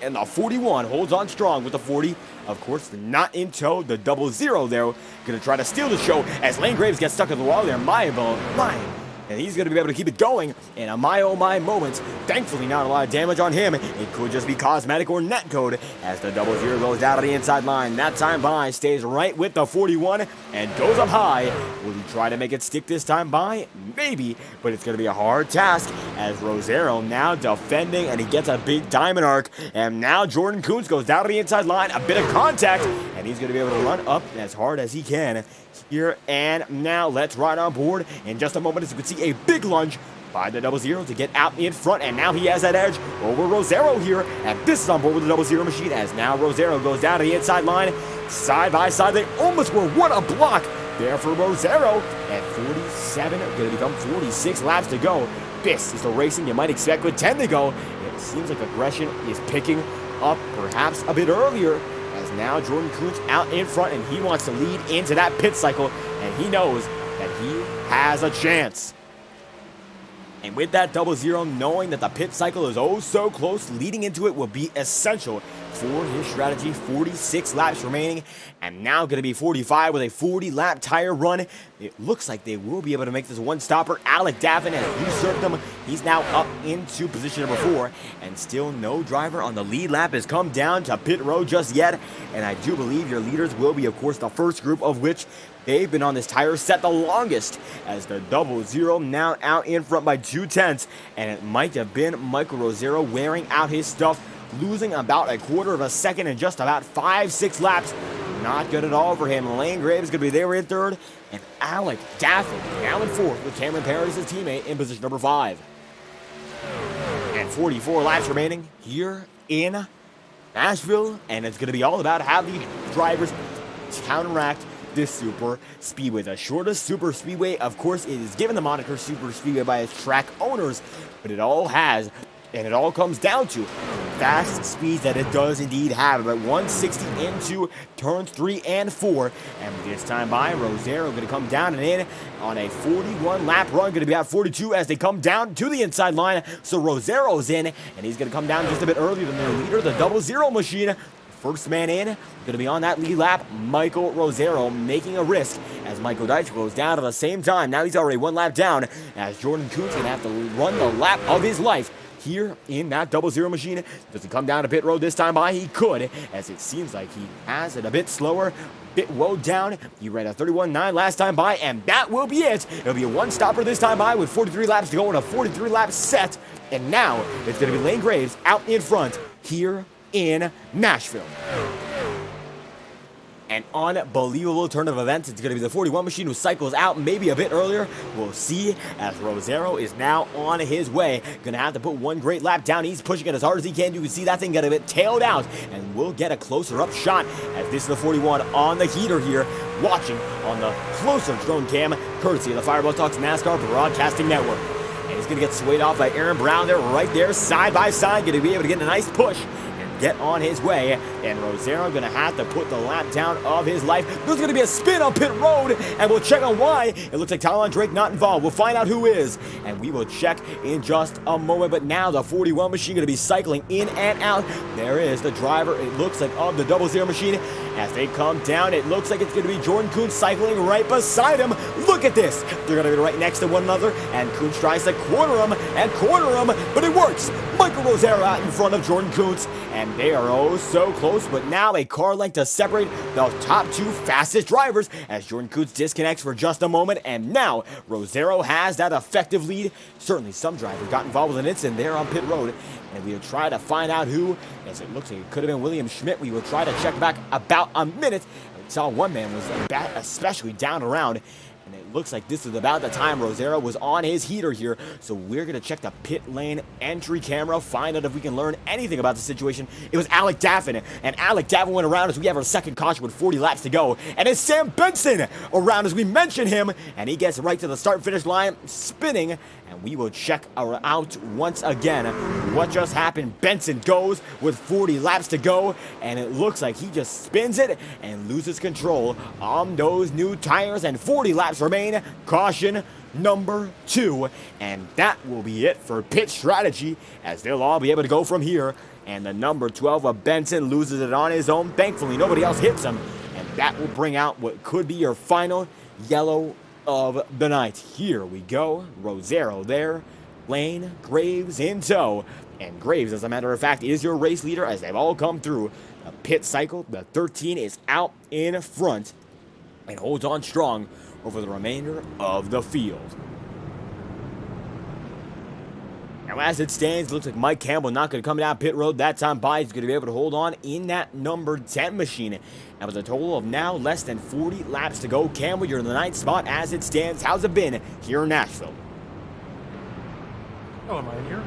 and the 41 holds on strong with the 40. Of course, not in tow. The 00 there going to try to steal the show as Lane Graves gets stuck at the wall there. And he's going to be able to keep it going in a my oh my moment. Thankfully, not a lot of damage on him. It could just be cosmetic or netcode as the 00 goes out of the inside line. That time by stays right with the 41 and goes up high. Will he try to make it stick this time by? Maybe, but it's going to be a hard task as Rosero now defending, and he gets a big diamond arc. And now Jordan Kuntz goes down to the inside line. A bit of contact, and he's going to be able to run up as hard as he can here. And now let's ride on board in just a moment, as you can see a big lunge by the 00 to get out in front, and now he has that edge over Rosero here, and this is on board with the 00 machine, as now Rosero goes down to the inside line. Side by side, they almost were one a block there for Rosero, and 47 going to become 46 laps to go. This is the racing you might expect with 10 to go. It seems like aggression is picking up perhaps a bit earlier, as now Jordan Kuntz out in front, and he wants to lead into that pit cycle, and he knows that he has a chance. And with that 00, knowing that the pit cycle is oh so close, leading into it will be essential for his strategy. 46 laps remaining, and now going to be 45 with a 40-lap tire run. It looks like they will be able to make this one-stopper. Alec Daffin has usurped them. He's now up into position number 4, and still no driver on the lead lap has come down to pit road just yet. And I do believe your leaders will be, of course, the first group, of which they've been on this tire set the longest, as the 00 now out in front by 2/10, and it might have been Michael Rosero wearing out his stuff, losing about a quarter of a second in just about 5-6 laps. Not good at all for him. Lane Graves is going to be there in third, and Alec Daffin now in fourth, with Cameron Paris, his teammate, in position number 5. And 44 laps remaining here in Nashville, and it's going to be all about how the drivers counteract this super speedway. The shortest super speedway, of course, it is given the moniker super speedway by its track owners, but it all has, and it all comes down to fast speeds that it does indeed have. About 160 into turns 3 and 4, and this time by Rosero going to come down and in on a 41 lap run, going to be at 42 as they come down to the inside line. So Rosero's in, and he's going to come down just a bit earlier than their leader, the 00 machine. First man in, going to be on that lead lap, Michael Rosero, making a risk as Michael Deitch goes down at the same time. Now he's already 1 lap down, as Jordan Kuntz going to have to run the lap of his life here in that 00 machine. Does he come down to pit road this time by? He could, as it seems like he has it a bit slower, a bit woed down. He ran a 31.9 last time by, and that will be it. It'll be a one-stopper this time by with 43 laps to go in a 43-lap set. And now it's going to be Lane Graves out in front here in Nashville. An unbelievable turn of events. It's going to be the 41 machine who cycles out maybe a bit earlier. We'll see, as Rosero is now on his way. Going to have to put one great lap down. He's pushing it as hard as he can. You can see that thing get a bit tailed out, and we'll get a closer up shot as this is the 41 on the heater here, watching on the closer drone cam, courtesy of the Fireball Talks NASCAR Broadcasting Network. And he's going to get swayed off by Aaron Brown there, right there, side by side. Going to be able to get a nice push get on his way, and Rosero going to have to put the lap down of his life. There's going to be a spin on pit road, and we'll check on why. It looks like Talon Drake not involved. We'll find out who is, and we will check in just a moment. But now the 41 machine going to be cycling in and out. There is the driver, it looks like, of the 00 machine. As they come down, it looks like it's going to be Jordan Kuntz cycling right beside him. Look at this. They're going to be right next to one another, and Kuntz tries to corner him, but it works. Michael Rosero out in front of Jordan Kuntz, and they are oh so close, but now a car length to separate the top two fastest drivers as Jordan Kuntz disconnects for just a moment, and now Rosero has that effective lead. Certainly some driver got involved with an incident there on pit road, and we will try to find out who, as it looks like it could have been William Schmidt. We will try to check back about a minute. We saw one man was especially down around, And it looks like this is about the time Rosero was on his heater here. So we're going to check the pit lane entry camera, find out if we can learn anything about the situation. It was Alec Daffin, and Alec Daffin went around as we have our second caution with 40 laps to go. And it's Sam Benson around as we mention him, and he gets right to the start-finish line, spinning. And we will check out once again what just happened. Benson goes with 40 laps to go, and it looks like he just spins it and loses control on those new tires, and 40 laps remain. Caution number 2, and that will be it for pit strategy, as they'll all be able to go from here. And the number 12 of Benson loses it on his own. Thankfully, nobody else hits him, and that will bring out what could be your final yellow of the night. Here we go. Rosero there, Lane, Graves in tow, and Graves, as a matter of fact, is your race leader as they've all come through the pit cycle. The 13 is out in front and holds on strong over the remainder of the field. Now, as it stands, it looks like Mike Campbell not going to come down pit road that time by. He's going to be able to hold on in that number 10 machine. And with a total of now less than 40 laps to go, Campbell, you're in the 9th spot as it stands. How's it been here in Nashville? Oh, am I in here?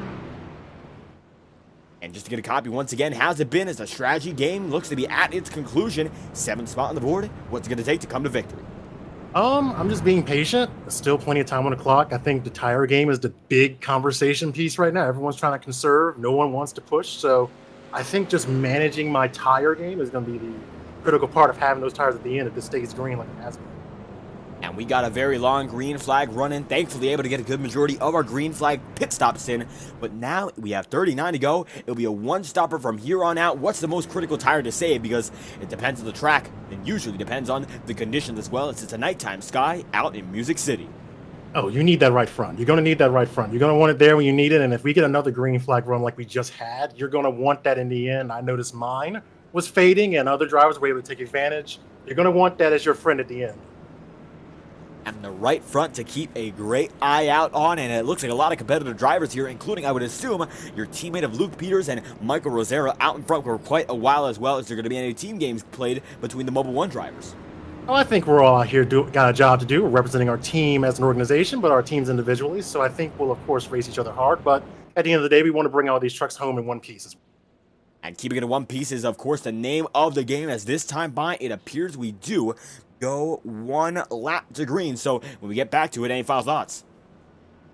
And just to get a copy once again, how's it been as the strategy game looks to be at its conclusion? 7th spot on the board. What's it going to take to come to victory? I'm just being patient. There's still plenty of time on the clock. I think the tire game is the big conversation piece right now. Everyone's trying to conserve. No one wants to push. So I think just managing my tire game is going to be the critical part of having those tires at the end if this stays green like it has been. And we got a very long green flag running. Thankfully able to get a good majority of our green flag pit stops in. But now we have 39 to go. It'll be a one-stopper from here on out. What's the most critical tire to save? Because it depends on the track and usually depends on the conditions as well, as it's a nighttime sky out in Music City. Oh, you need that right front. You're going to need that right front. You're going to want it there when you need it. And if we get another green flag run like we just had, you're going to want that in the end. I noticed mine was fading and other drivers were able to take advantage. You're going to want that as your friend at the end. And the right front to keep a great eye out on, and it looks like a lot of competitive drivers here, including, I would assume, your teammate of Luke Peters and Michael Rosero out in front for quite a while, as well as there are going to be any team games played between the Mobile 1 drivers. Well, I think we're all out here got a job to do. We're representing our team as an organization, but our teams individually. So I think we'll, of course, race each other hard. But at the end of the day, we want to bring all these trucks home in one piece. And keeping it in one piece is, of course, the name of the game, as this time by, it appears we do go one lap to green. So when we get back to it, any final thoughts?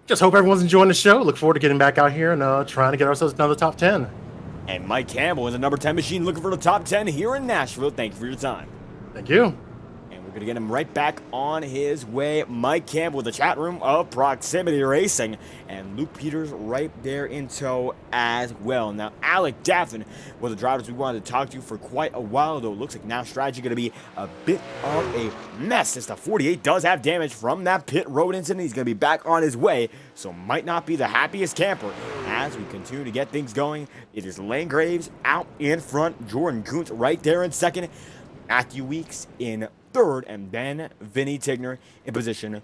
Just hope everyone's enjoying the show. Look forward to getting back out here and trying to get ourselves another top 10. And Mike Campbell in the number 10 machine looking for the top 10 here in Nashville. Thank you for your time. Thank you. And we're going to get him right back on his way. Mike Campbell with the chat room of Proximity Racing. And Luke Peters right there in tow as well. Now, Alec Daffin were the drivers we wanted to talk to for quite a while, though. It looks like now strategy going to be a bit of a mess, as the 48 does have damage from that pit road incident. He's going to be back on his way, so might not be the happiest camper as we continue to get things going. It is Lane Graves out in front, Jordan Kuntz right there in second, Matthew Weeks in third, and then Vinny Tigner in position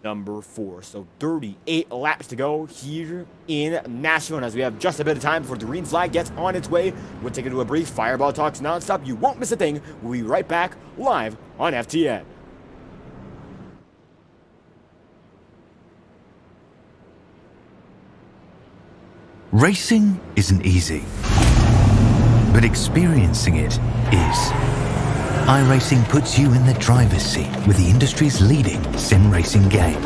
number 4. So 38 laps to go here in Nashville. And as we have just a bit of time before the green flag gets on its way, we'll take it to a brief Fireball Talks nonstop. You won't miss a thing. We'll be right back live on FTN. Racing isn't easy, but experiencing it is. iRacing puts you in the driver's seat with the industry's leading sim racing game.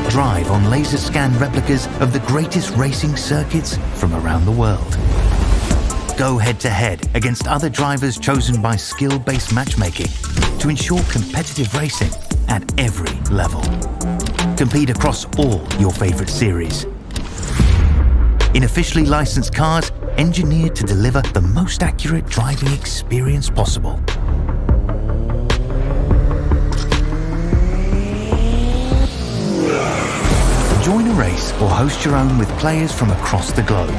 Drive on laser scan replicas of the greatest racing circuits from around the world. Go head to head against other drivers chosen by skill-based matchmaking to ensure competitive racing at every level. Compete across all your favorite series. In officially licensed cars, engineered to deliver the most accurate driving experience possible. Join a race or host your own with players from across the globe.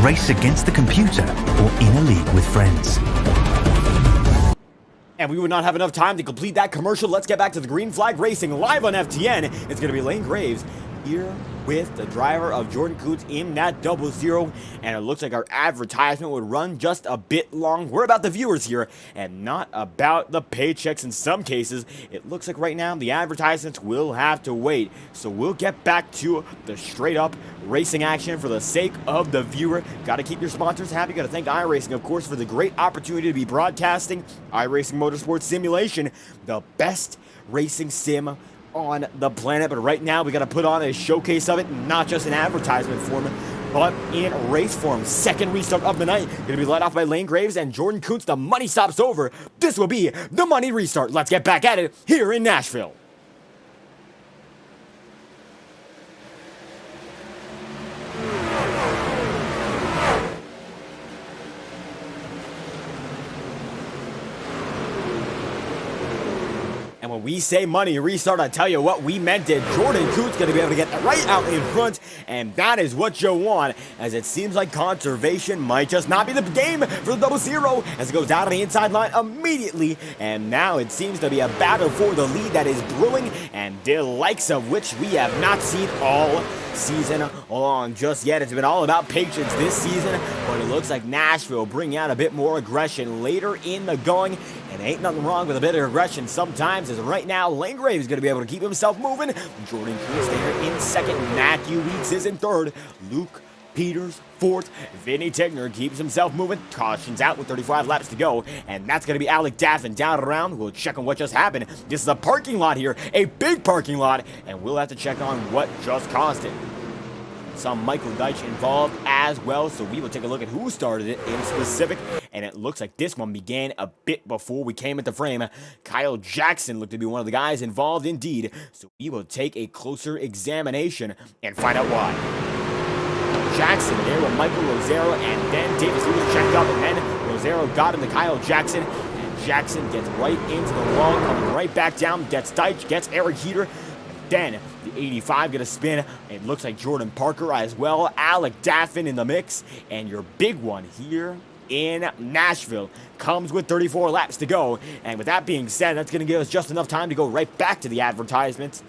Race against the computer or in a league with friends. And we would not have enough time to complete that commercial. Let's get back to the green flag racing live on FTN. It's going to be Lane Graves here with the driver of Jordan Kuntz in that 00, and it looks like our advertisement would run just a bit long. We're about the viewers here and not about the paychecks in some cases. It looks like right now the advertisements will have to wait, so we'll get back to the straight up racing action for the sake of the viewer. Got to keep your sponsors happy. Got to thank iRacing, of course, for the great opportunity to be broadcasting iRacing Motorsport Simulation, the best racing sim on the planet. But right now we got to put on a showcase of it, not just in advertisement form, but in race form. Second restart of the night, going to be led off by Lane Graves and Jordan Kuntz. The money stops over. This will be the money restart. Let's get back at it here in Nashville. And when we say money restart, I tell you what, we meant it. Jordan Kuntz going to be able to get right out in front, and that is what you want, as it seems like conservation might just not be the game for the 00 as it goes out on the inside line immediately. And now it seems to be a battle for the lead that is brewing, and the likes of which we have not seen all season long just yet. It's been all about patience this season, but it looks like Nashville bringing out a bit more aggression later in the going, and ain't nothing wrong with a bit of aggression sometimes, as right now Lane Graves is going to be able to keep himself moving. Jordan Kuntz there in second, Matthew Weeks is in third, Luke Peters fourth, Vinny Tigner keeps himself moving, cautions out with 35 laps to go, and that's going to be Alec Daffin down around. We'll check on what just happened. This is a parking lot here, a big parking lot, and we'll have to check on what just caused it. Some Michael Deitch involved as well, so we will take a look at who started it in specific, and it looks like this one began a bit before we came into frame. Kyle Jackson looked to be one of the guys involved indeed, so we will take a closer examination and find out why. Jackson there with Michael Rosero, and then Davis Lewis checked up, and then Rosero got into Kyle Jackson, and Jackson gets right into the wall, coming right back down, gets Deitch, gets Eric Heater. Then the 85 gonna spin. It looks like Jordan Parker as well. Alec Daffin in the mix. And your big one here in Nashville comes with 34 laps to go. And with that being said, that's gonna give us just enough time to go right back to the advertisements.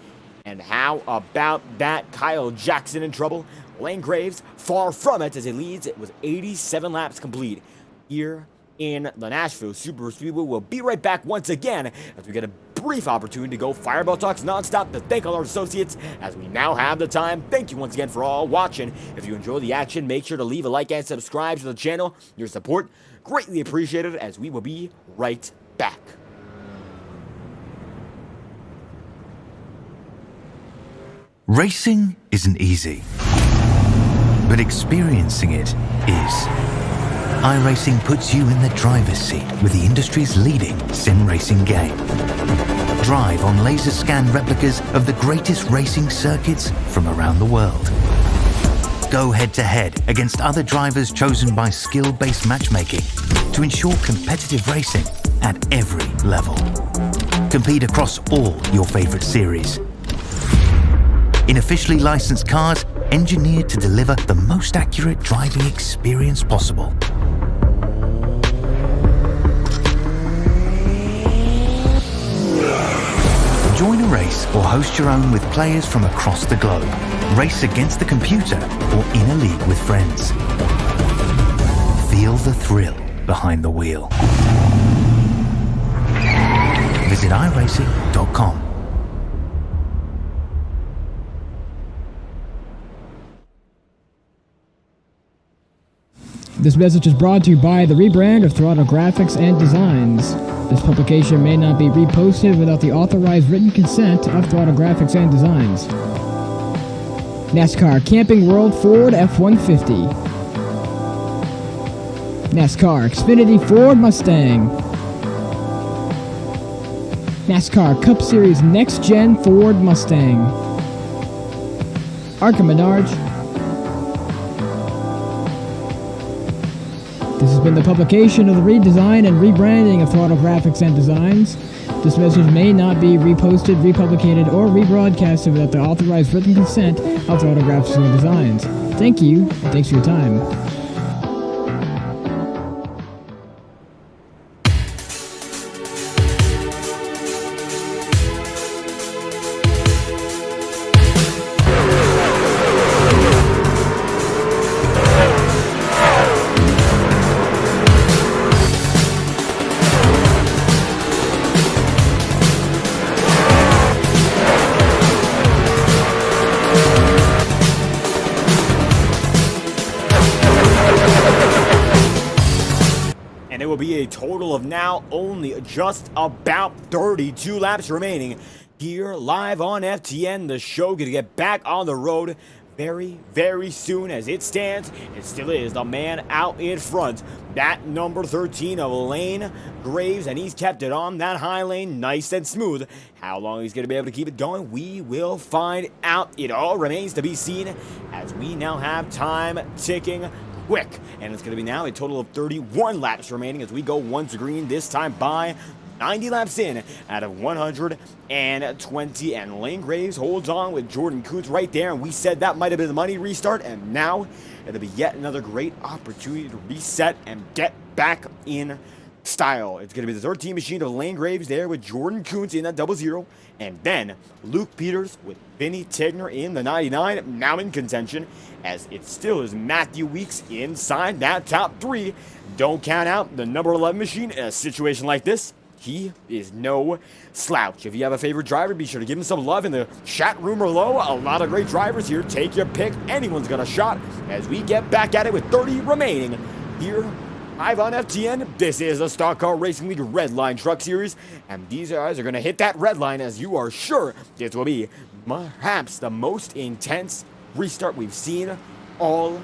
And how about that? Kyle Jackson in trouble. Lane Graves far from it as he leads. It was 87 laps complete here in the Nashville SuperSpeedway. We'll be right back once again as we get a brief opportunity to go Fireball Talks nonstop to thank all our associates as we now have the time. Thank you once again for all watching. If you enjoy the action, make sure to leave a like and subscribe to the channel. Your support greatly appreciated, as we will be right back. Racing isn't easy, but experiencing it is. iRacing puts you in the driver's seat with the industry's leading sim racing game. Drive on laser scan replicas of the greatest racing circuits from around the world. Go head to head against other drivers chosen by skill-based matchmaking to ensure competitive racing at every level. Compete across all your favorite series. In officially licensed cars engineered to deliver the most accurate driving experience possible. Join a race or host your own with players from across the globe. Race against the computer or in a league with friends. Feel the thrill behind the wheel. Visit iRacing.com. This message is brought to you by the rebrand of Throttle Graphics and Designs. This publication may not be reposted without the authorized written consent of Throttle Graphics and Designs. NASCAR Camping World Ford F-150. NASCAR Xfinity Ford Mustang. NASCAR Cup Series Next-Gen Ford Mustang. Arca Menards. This has been the publication of the redesign and rebranding of Throttle Graphics and Designs. This message may not be reposted, republicated, or rebroadcasted without the authorized written consent of Throttle Graphics and Designs. Thank you, and thanks for your time. it will be a total of now only just about 32 laps remaining here live on FTN. The show gonna get back on the road very, very soon. As it stands, it still is the man out in front, that number 13 of Lane Graves, and he's kept it on that high lane nice and smooth. How long he's going to be able to keep it going, we will find out. It all remains to be seen, as we now have time ticking quick, and it's going to be now a total of 31 laps remaining as we go once green, this time by 90 laps in out of 120, and Lane Graves holds on with Jordan Kuntz right there, and we said that might have been the money restart, and now it'll be yet another great opportunity to reset and get back in style. It's going to be the 13 machine of Lane Graves there with Jordan Kuntz in that 00, and then Luke Peters with Vinny Tigner in the 99, now in contention, as it still is Matthew Weeks inside that top 3. Don't count out the number 11 machine in a situation like this. He is no slouch. If you have a favorite driver, be sure to give him some love in the chat room below. A lot of great drivers here. Take your pick. Anyone's got a shot as we get back at it with 30 remaining here live on FTN. This is the Stock Car Racing League Redline Truck Series, and these guys are going to hit that red line, as you are sure this will be perhaps the most intense restart we've seen all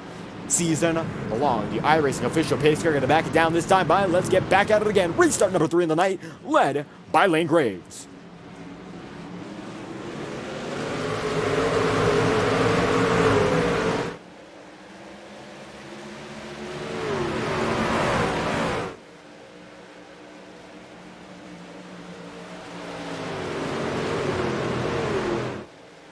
season long. The iRacing official pace car going to back it down this time by, let's get back at it again. Restart number 3 in the night, led by Lane Graves.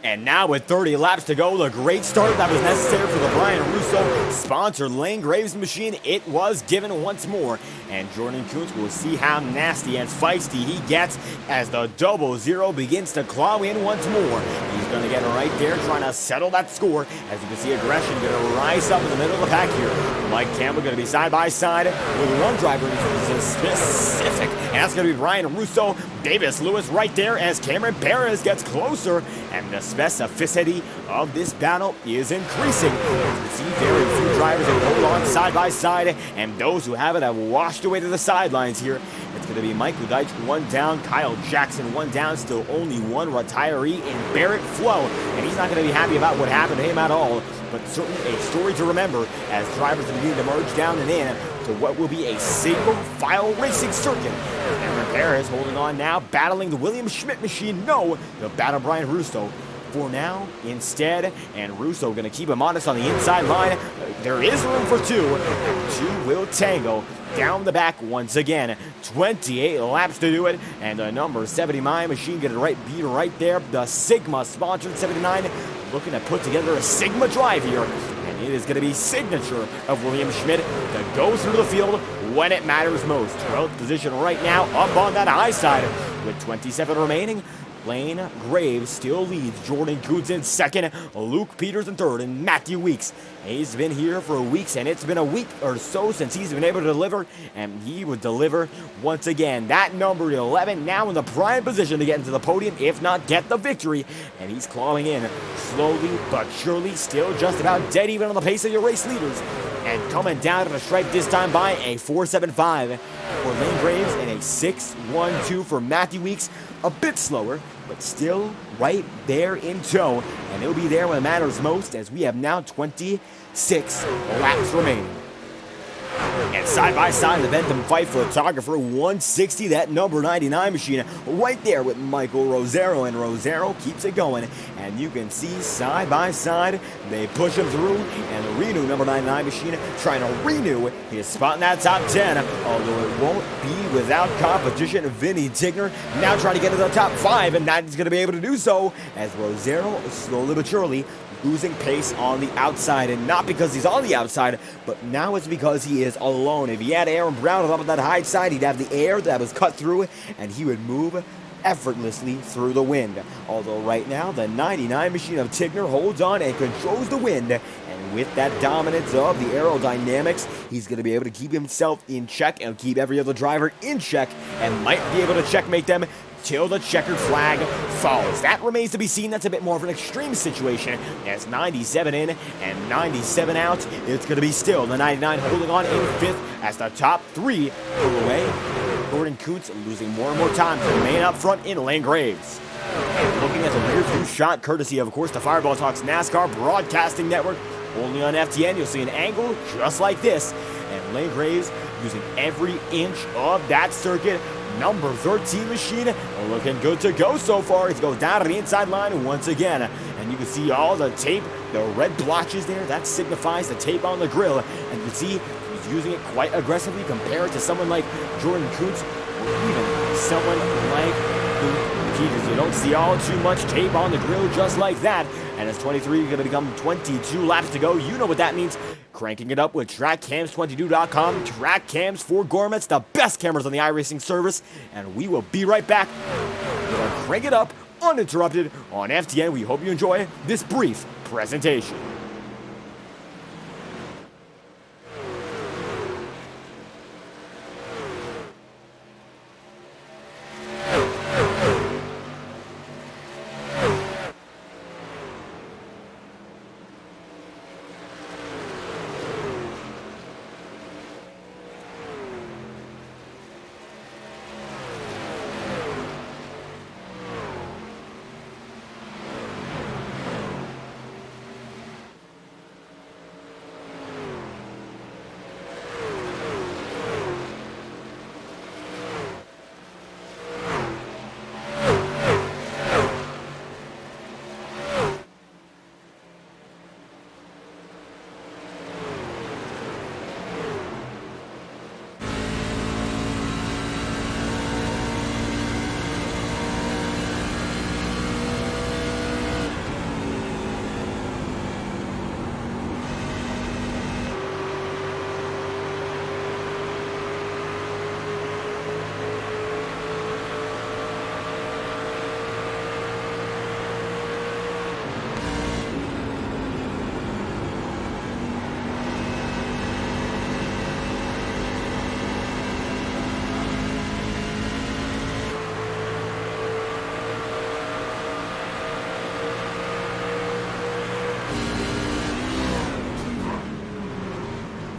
And now with 30 laps to go, the great start that was necessary for the Brian Russo sponsored Lane Graves machine, it was given once more. And Jordan Kuntz will see how nasty and feisty he gets as the 00 begins to claw in once more. He's going to get right there trying to settle that score. As you can see, aggression going to rise up in the middle of the pack here. Mike Campbell going to be side by side with one driver who's specific, and that's going to be Brian Russo. Davis Lewis right there as Cameron Perez gets closer, and the specificity of this battle is increasing. As you can see, very few drivers that hold on side by side, and those who have it have washed away to the sidelines here. It's going to be Michael Deitch one down, Kyle Jackson one down, still only one retiree in Barrett Flo, and he's not going to be happy about what happened to him at all, but certainly a story to remember as drivers are beginning to merge down and in to what will be a single file racing circuit. Cameron Perez holding on now, battling the William Schmidt machine. No, the battle Brian Russo for now instead, and Russo going to keep him honest on the inside line. There is room for two, and two will tango down the back once again. 28 laps to do it, and the number 79 machine going to be right there. The Sigma sponsored 79 looking to put together a Sigma drive here, and it is going to be signature of William Schmidt to go through the field when it matters most. 12th position right now up on that high side with 27 remaining. Lane Graves still leads. Jordan Kuntz in second, Luke Peters in third, and Matthew Weeks. He's been here for weeks, and it's been a week or so since he's been able to deliver, and he would deliver once again. That number 11 now in the prime position to get into the podium, if not get the victory, and he's clawing in slowly but surely, still just about dead even on the pace of your race leaders. And coming down to the stripe this time by a 4.75 for Lane Graves and a 6.12 for Matthew Weeks. A bit slower, but still right there in tow. And it'll be there when it matters most, as we have now 26 laps remaining. And side by side, the Benton-Fife Photographer 160, that number 99 machine right there with Michael Rosero, and Rosero keeps it going. And you can see side by side, they push him through, and the Renew number 99 machine trying to renew his spot in that top 10, although it won't be without competition. Vinny Tigner now trying to get to the top 5, and that is going to be able to do so as Rosero slowly but surely losing pace on the outside, and not because he's on the outside, but now it's because he is alone. If he had Aaron Brown up on that high side, he'd have the air that was cut through, and he would move effortlessly through the wind. Although right now, the 99 machine of Tigner holds on and controls the wind, and with that dominance of the aerodynamics, he's going to be able to keep himself in check and keep every other driver in check, and might be able to checkmate them till the checkered flag falls. That remains to be seen. That's a bit more of an extreme situation as 97 in and 97 out. It's going to be still the 99 holding on in 5th as the top 3 pull away. Gordon Kuntz losing more and more time to remain up front in Lane Graves. And looking at the rear view shot, courtesy of course, the Fireball Talks NASCAR Broadcasting Network, only on FTN, you'll see an angle just like this. And Lane Graves using every inch of that circuit. Number 13 machine looking good to go so far. It goes down to the inside line once again. And you can see all the tape, the red blotches there. That signifies the tape on the grill. And you can see he's using it quite aggressively compared to someone like Jordan Kuntz or even someone like Luke Peters. You don't see all too much tape on the grill just like that. And it's 23 going to become 22 laps to go. You know what that means. Cranking it up with TrackCams22.com. Track Cams for Gourmets, the best cameras on the iRacing service. And we will be right back with our Crank It Up uninterrupted on FTN. We hope you enjoy this brief presentation.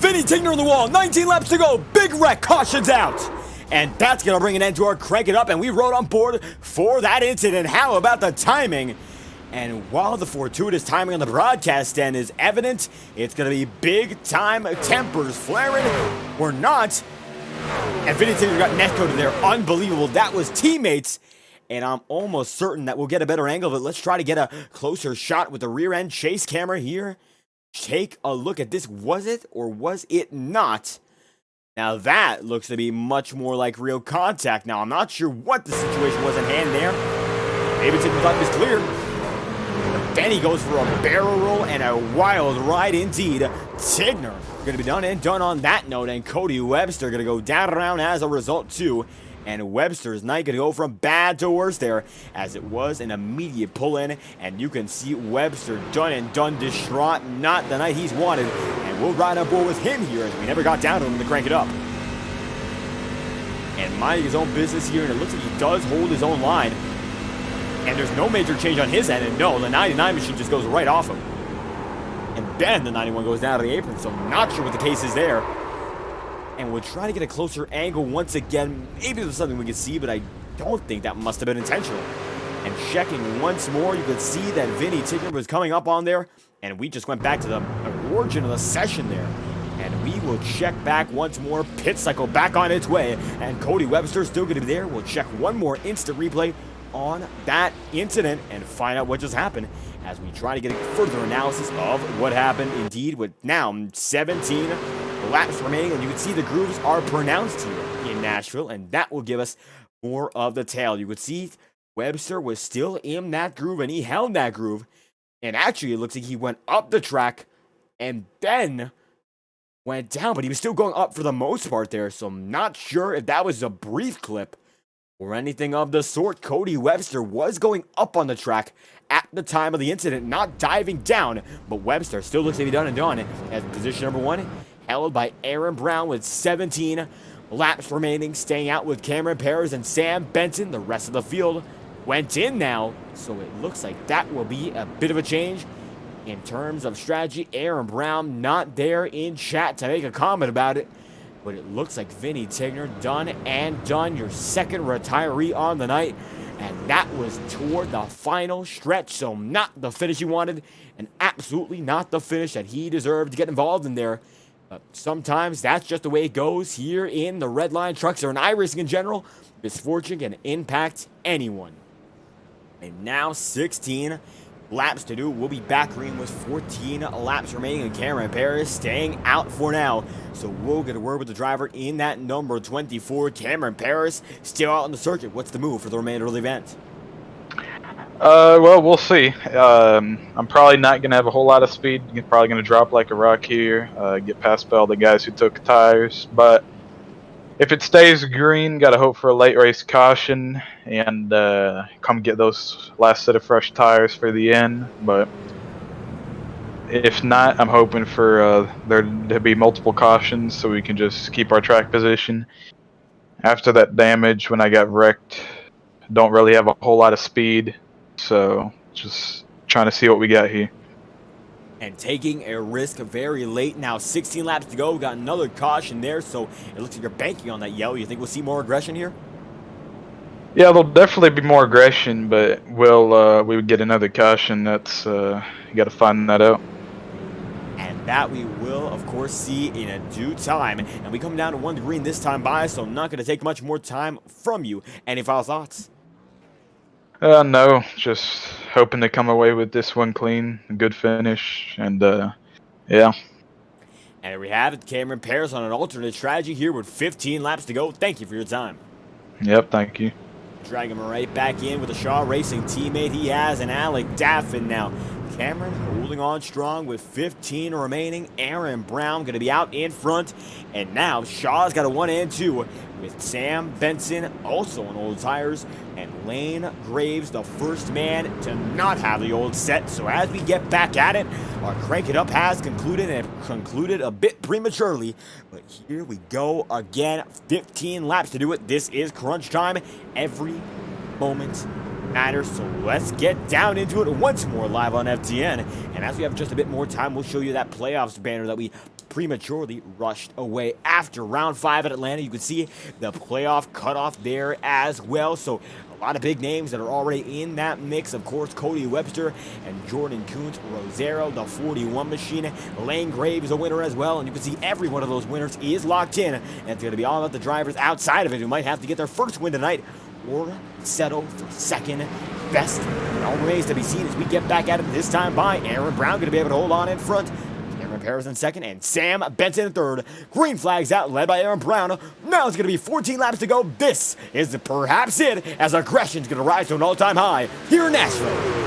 Vinny Tigner on the wall, 19 laps to go, big wreck, cautions out. And that's going to bring an end to our Crank It Up, and we rode on board for that incident. How about the timing? And while the fortuitous timing on the broadcast end is evident, it's going to be big time tempers flaring or not. And Vinny Tigner got netcoded there, unbelievable. That was teammates. And I'm almost certain that we'll get a better angle, but let's try to get a closer shot with the rear end chase camera here. Take a look at this. Was it or was it not? Now that looks to be much more like real contact. Now I'm not sure what the situation was in hand there. Maybe Tigner thought it was clear. But then he goes for a barrel roll and a wild ride indeed. Tigner going to be done and done on that note. And Cody Webster going to go down around as a result too. And Webster's night going to go from bad to worse there, as it was an immediate pull-in, and you can see Webster done and done, distraught, not the night he's wanted, and we'll ride on board with him here as we never got down to him to crank it up. And minding his own business here, and it looks like he does hold his own line, and there's no major change on his end, and no, the 99 machine just goes right off him. And then the 91 goes down to the apron, so I'm not sure what the case is there. And we'll try to get a closer angle once again. Maybe there's something we can see, but I don't think that must have been intentional. And checking once more, you can see that Vinny Tigner was coming up on there. And we just went back to the origin of the session there. And we will check back once more. Pit cycle back on its way. And Cody Webster still going to be there. We'll check one more instant replay on that incident and find out what just happened as we try to get a further analysis of what happened indeed, with now 17 laps remaining, and you can see the grooves are pronounced here in Nashville, and that will give us more of the tale. You could see Webster was still in that groove, and he held that groove, and actually it looks like he went up the track and then went down, but he was still going up for the most part there, so I'm not sure if that was a brief clip or anything of the sort. Cody Webster was going up on the track at the time of the incident, not diving down, but Webster still looks to be done and done as position number 1, held by Aaron Brown with 17 laps remaining, staying out with Cameron Perez and Sam Benton. The rest of the field went in now, so it looks like that will be a bit of a change in terms of strategy. Aaron Brown not there in chat to make a comment about it, but it looks like Vinny Tigner done and done, your second retiree on the night, and that was toward the final stretch, so not the finish he wanted, and absolutely not the finish that he deserved to get involved in there. But sometimes that's just the way it goes here in the Redline trucks or in iRacing in general. Misfortune can impact anyone. And now 16 laps to do. We'll be back green with 14 laps remaining, and Cameron Perez staying out for now. So we'll get a word with the driver in that number 24. Cameron Perez still out on the circuit. What's the move for the remainder of the event? Well, we'll see. I'm probably not going to have a whole lot of speed. You're probably going to drop like a rock here, get past all the guys who took tires. But if it stays green, got to hope for a late race caution and come get those last set of fresh tires for the end. But if not, I'm hoping for there to be multiple cautions so we can just keep our track position. After that damage, when I got wrecked, don't really have a whole lot of speed. So, just trying to see what we got here. And taking a risk very late. Now 16 laps to go. Got another caution there, so it looks like you're banking on that yellow. You think we'll see more aggression here? Yeah, there'll definitely be more aggression, but we would get another caution. That's you got to find that out. And that we will, of course, see in a due time. And we come down to 1 green this time by, so I'm not going to take much more time from you. Any final thoughts? No, just hoping to come away with this one clean, a good finish, and yeah. And there we have it, Cameron Perez on an alternate strategy here with 15 laps to go. Thank you for your time. Yep, thank you. Dragging him right back in with a Shaw Racing teammate he has, and Alec Daffin now. Cameron holding on strong with 15 remaining. Aaron Brown going to be out in front. And now Shaw's got a 1 and 2 with Sam Benson also on old tires. And Lane Graves, the first man to not have the old set. So as we get back at it, our Crank It Up has concluded, and it concluded a bit prematurely. But here we go again. 15 laps to do it. This is crunch time. Every moment matters, so let's get down into it once more live on FTN. And as we have just a bit more time, we'll show you that playoffs banner that we prematurely rushed away after round 5 at Atlanta. You can see the playoff cutoff there as well. So a lot of big names that are already in that mix. Of course, Cody Webster and Jordan Kuntz, Rosero, the 41 machine. Lane Graves a winner as well. And you can see every one of those winners is locked in. And it's going to be all about the drivers outside of it who might have to get their first win tonight or settle for second best. It all remains to be seen as we get back at it this time by Aaron Brown going to be able to hold on in front. Cameron Perez in second and Sam Benson in third. Green flags out, led by Aaron Brown. Now it's going to be 14 laps to go. This is perhaps it, as aggression's going to rise to an all-time high here in Nashville.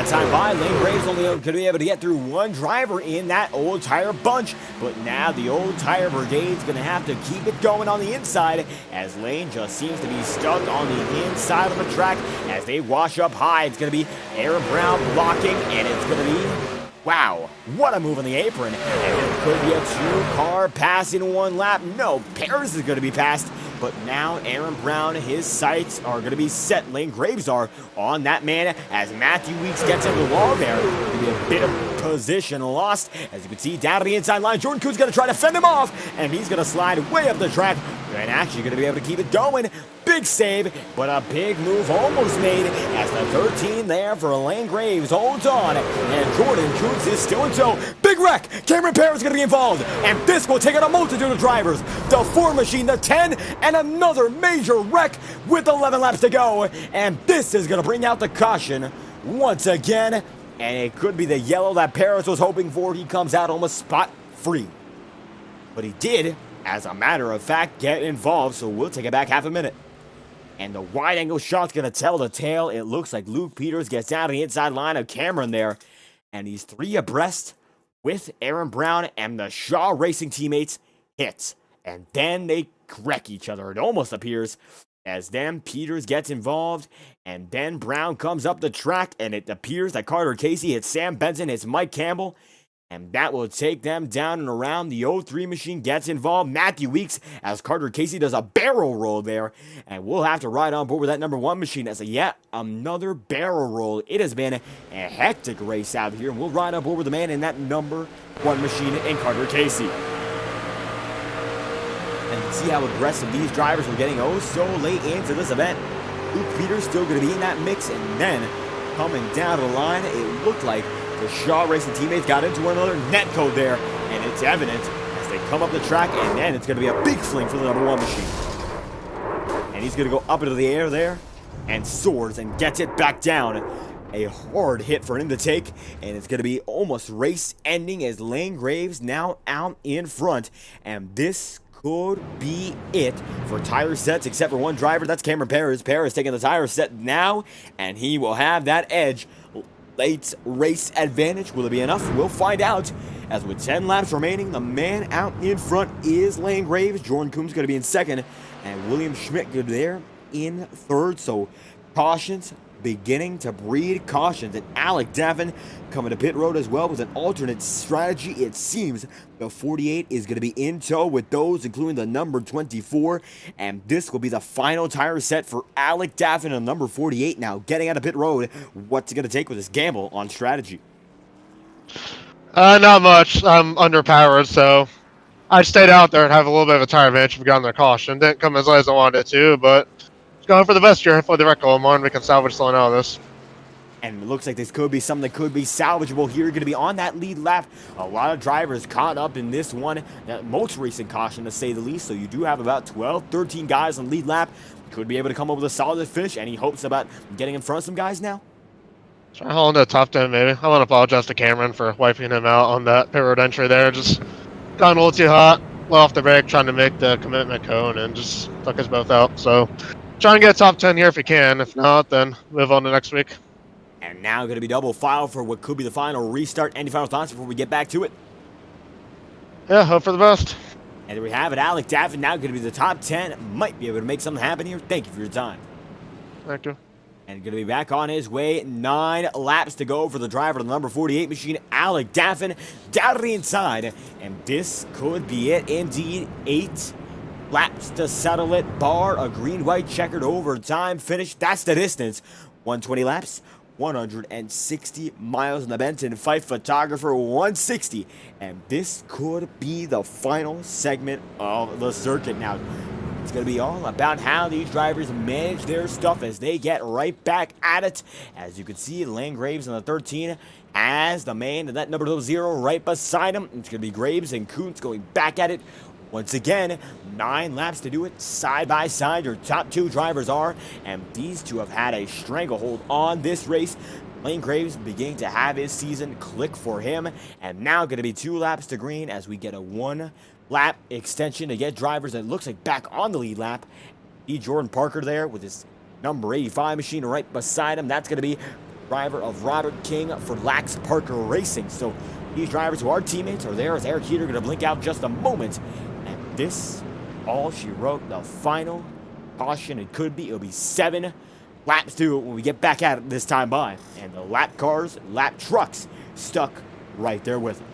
Time by, Lane Graves only going to be able to get through one driver in that old tire bunch, but now the old tire brigade's going to have to keep it going on the inside, as Lane just seems to be stuck on the inside of the track as they wash up high. It's going to be Aaron Brown blocking, and it's going to be, wow, what a move on the apron, and it could be a 2-car pass in 1 lap. No, Perez is going to be passed. But now Aaron Brown, his sights are going to be set. Lane Graves are on that man as Matthew Weeks gets in the wall there. Going to be a bit of position lost. As you can see down to the inside line, Jordan Kuntz going to try to fend him off. And he's going to slide way up the track. And actually going to be able to keep it going. Big save, but a big move almost made as the 13 there for Lane Graves holds on. And Jordan Kuntz is still in tow. Big wreck. Cameron Perez is going to be involved. And this will take out a multitude of drivers. The 4 machine, the 10, and another major wreck with 11 laps to go. And this is going to bring out the caution once again. And it could be the yellow that Perez was hoping for. He comes out almost spot free. But he did, as a matter of fact, get involved. So we'll take it back half a minute. And the wide-angle shot's going to tell the tale. It looks like Luke Peters gets down to the inside line of Cameron there. And he's 3 abreast with Aaron Brown, and the Shaw Racing teammates hit. And then they wreck each other, it almost appears. as Dan Peters gets involved, and Ben Brown comes up the track, and it appears that Carter Casey hits Sam Benson, hits Mike Campbell, and that will take them down and around. The 03 machine gets involved. Matthew Weeks, as Carter Casey does a barrel roll there, and we'll have to ride on board with that number 1 machine as yet another barrel roll. It has been a hectic race out here, and we'll ride on board with the man in that number 1 machine in Carter Casey. And see how aggressive these drivers were getting so late into this event. Luke Peters still going to be in that mix, and then coming down the line, it looked like the Shaw Racing teammates got into one another net code there, and it's evident as they come up the track, and then it's going to be a big fling for the number 1 machine. And he's going to go up into the air there and soars and gets it back down. A hard hit for him to take, and it's going to be almost race ending as Lane Graves now out in front, and this could be it for tire sets, except for one driver. That's Cameron Perez. Perez taking the tire set now, and he will have that edge. Late race advantage. Will it be enough? We'll find out. As with 10 laps remaining, the man out in front is Lane Graves. Jordan Coombs going to be in second, and William Schmidt good there in third. So cautions beginning to breed cautions, and Alec Davin coming to pit road as well with an alternate strategy. It seems the 48 is going to be in tow with those, including the number 24, and this will be the final tire set for Alec Davin on number 48 now getting out of pit road. What's it going to take with this gamble on strategy? Not much. I'm underpowered, so I stayed out there and have a little bit of a tire advantage if we got on their caution. Didn't come as late as I wanted it to, but going for the best here for the record one. We can salvage something out of this. And it looks like this could be something that could be salvageable here. Going to be on that lead lap. A lot of drivers caught up in this one. Most recent caution, to say the least. So you do have about 12, 13 guys on lead lap. Could be able to come up with a solid finish. Any hopes about getting in front of some guys now? Try to hold into the top 10, maybe. I want to apologize to Cameron for wiping him out on that pit road entry there. Just got a little too hot. Let off the brake, trying to make the commitment cone, and just took us both out. So try and get top 10 here if you can. If not, then move on to next week. And now going to be double file for what could be the final restart. Any final thoughts before we get back to it? Yeah, hope for the best. And there we have it. Alec Davin now going to be the top 10. Might be able to make something happen here. Thank you for your time. Thank you. And going to be back on his way. 9 laps to go for the driver of the number 48 machine, Alec Davin, down to the inside. And this could be it indeed. 8 laps to settle it. Bar a green-white checkered overtime finish. That's the distance. 120 laps. 160 miles in the Benton-Fife Photographer, 160. And this could be the final segment of the circuit. Now, it's going to be all about how these drivers manage their stuff as they get right back at it. As you can see, Lane Graves on the 13 as the man, and that number 0 right beside him. It's going to be Graves and Kuntz going back at it. Once again, 9 laps to do it, side by side. Your top 2 drivers are, and these two have had a stranglehold on this race. Lane Graves beginning to have his season click for him, and now going to be 2 laps to green as we get a 1-lap extension to get drivers that looks like back on the lead lap. E. Jordan Parker there with his number 85 machine right beside him. That's going to be driver of Robert King for Lax Parker Racing. So these drivers who are teammates are there as Eric Heater going to blink out just a moment. This, all she wrote, the final caution. It'll be 7 laps to it when we get back at it this time by. And the lap cars, lap trucks, stuck right there with them.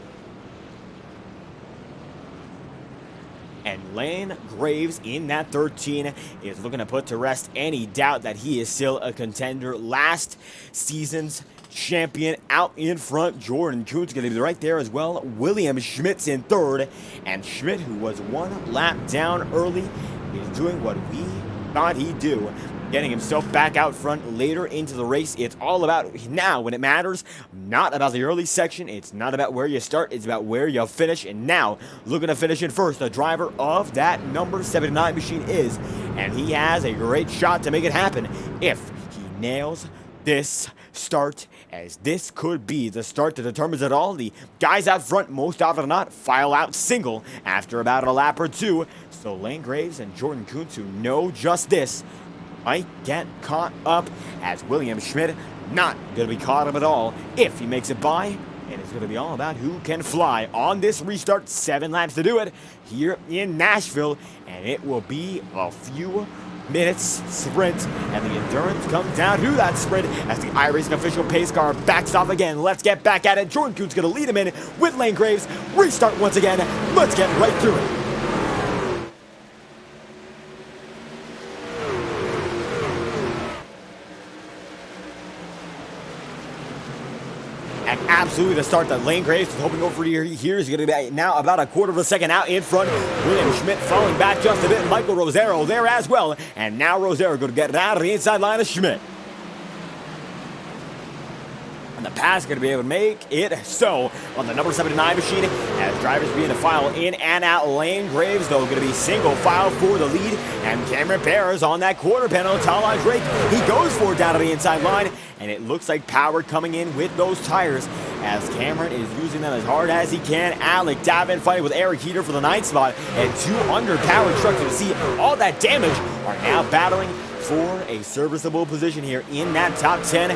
And Lane Graves in that 13 is looking to put to rest any doubt that he is still a contender. Last season's champion out in front. Jordan Kuntz going to be right there as well. William Schmidt's in third. And Schmidt, who was 1 lap down early, is doing what we thought he'd do, getting himself back out front later into the race. It's all about now when it matters, not about the early section. It's not about where you start. It's about where you finish. And now looking to finish in first, the driver of that number 79 machine is, and he has a great shot to make it happen if he nails this start, as this could be the start that determines it all. The guys out front, most often than not, file out single after about a lap or 2. So Lane Graves and Jordan Kuntz, who know just this, might get caught up, as William Schmidt not going to be caught up at all if he makes it by. And it's going to be all about who can fly on this restart. 7 laps to do it here in Nashville, and it will be a few minutes sprint, and the endurance comes down to that sprint as the iRacing official pace car backs off again. Let's get back at it. Jordan Kuhn's going to lead him in with Lane Graves. Restart once again. Let's get right through it. And absolutely the start that Lane Graves was hoping over here is going to be now about a quarter of a second out in front. William Schmidt falling back just a bit. Michael Rosero there as well. And now Rosero going to get it out of the inside line of Schmidt. And the pass going to be able to make it so on the number 79 machine as drivers begin to file in and out. Lane Graves, though, going to be single file for the lead. And Cameron Perez on that quarter panel. Talon Drake, he goes for it down to the inside line. And it looks like power coming in with those tires as Cameron is using them as hard as he can. Alec Davin fighting with Eric Heater for the 9th spot. And 2 underpowered trucks, you see all that damage, are now battling for a serviceable position here in that top 10.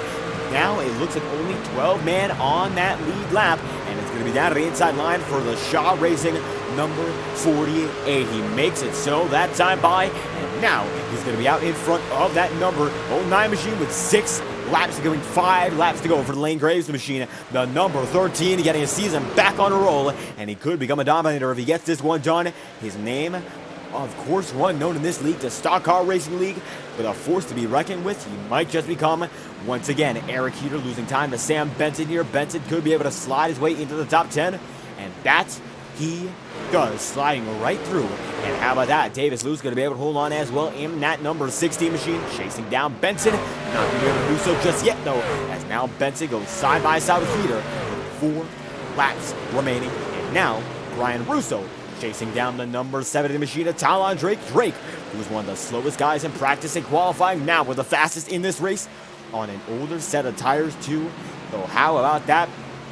Now it looks like only 12 men on that lead lap, and it's going to be down to the inside line for the Shaw Racing number 48. He makes it so that time by, and now he's going to be out in front of that number 09 machine with 6 laps going, 5 laps to go for the Lane Graves machine. The number 13 getting his season back on a roll, and he could become a dominator if he gets this one done. His name, of course, one known in this league, the Stock Car Racing League, with a force to be reckoned with. He might just become, once again, Eric Heater losing time to Sam Benton here. Benton could be able to slide his way into the top 10, and that's he does, sliding right through. And how about that? Davis Lewis going to be able to hold on as well in that number 16 machine, chasing down Benson. Not going to be able to do so just yet, though, as now Benson goes side by side with Heater with 4 laps remaining. And now Brian Russo chasing down the number 70 machine of Talon Drake. Drake, who was one of the slowest guys in practice and qualifying, now with the fastest in this race on an older set of tires too. So how about that?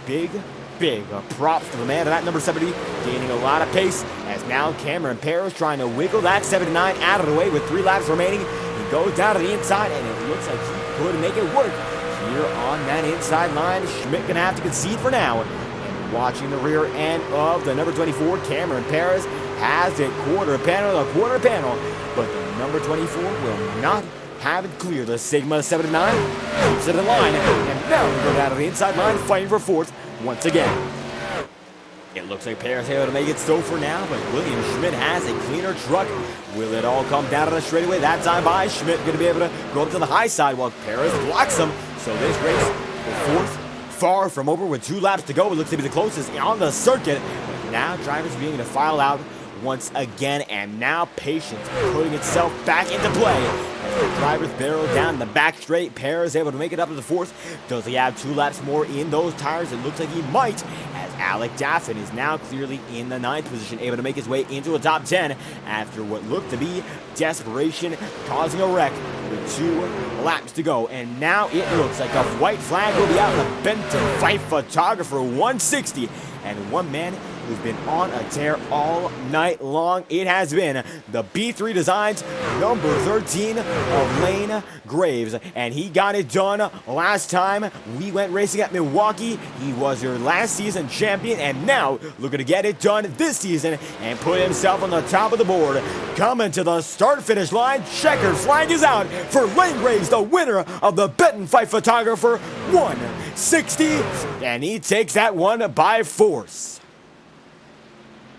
Big props to the man of that number 70, gaining a lot of pace as now Cameron Perez trying to wiggle that 79 out of the way with 3 laps remaining. He goes down to the inside, and it looks like he could make it work here on that inside line. Schmidt gonna have to concede for now. And watching the rear end of the number 24, Cameron Perez has a quarter panel, but the number 24 will not have it clear. The Sigma 79 keeps it in line, and now we go down to the inside line, fighting for 4th once again. It looks like Perez able to make it so for now, but William Schmidt has a cleaner truck. Will it all come down to the straightaway that time by? Schmidt going to be able to go up to the high side while Perez blocks him. So this race, the 4th, far from over with 2 laps to go. It looks to be the closest on the circuit. But now drivers being able to file out once again, and now patience putting itself back into play as the drivers barrel down the back straight. Perez able to make it up to the 4th. Does he have 2 laps more in those tires? It looks like he might, as Alec Daffin is now clearly in the 9th position, able to make his way into a top 10 after what looked to be desperation causing a wreck with 2 laps to go. And now it looks like a white flag will be out. The Benton-Fife Photographer 160, and one man who's been on a tear all night long. It has been the B3 Designs number 13 of Lane Graves, and he got it done last time we went racing at Milwaukee. He was your last season champion, and now looking to get it done this season and put himself on the top of the board. Coming to the start-finish line, checkered flag is out for Lane Graves, the winner of the Benton-Fife Photographer 160, and he takes that one by force.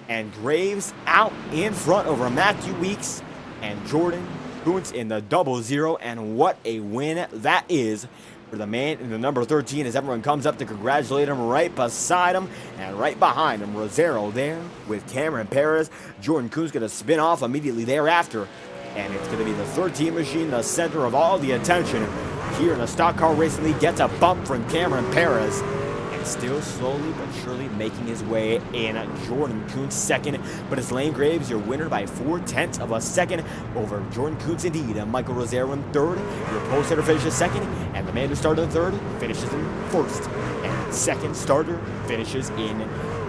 And Graves out in front over Matthew Weeks and Jordan Kuntz in the 00, and what a win that is for the man in the number 13 as everyone comes up to congratulate him right beside him, and right behind him Rosero there with Cameron Perez. Jordan Kuntz going to spin off immediately thereafter, and it's going to be the 13 machine, the center of all the attention here in the Stock Car Racing League. Gets a bump from Cameron Perez, still slowly but surely making his way in. Jordan Kuntz second, but it's Lane Graves, your winner by 0.4 of a second over Jordan Kuntz indeed. And Michael Rosero in third. Your post-hitter finishes second, and the man who started in third finishes in first. And second starter finishes in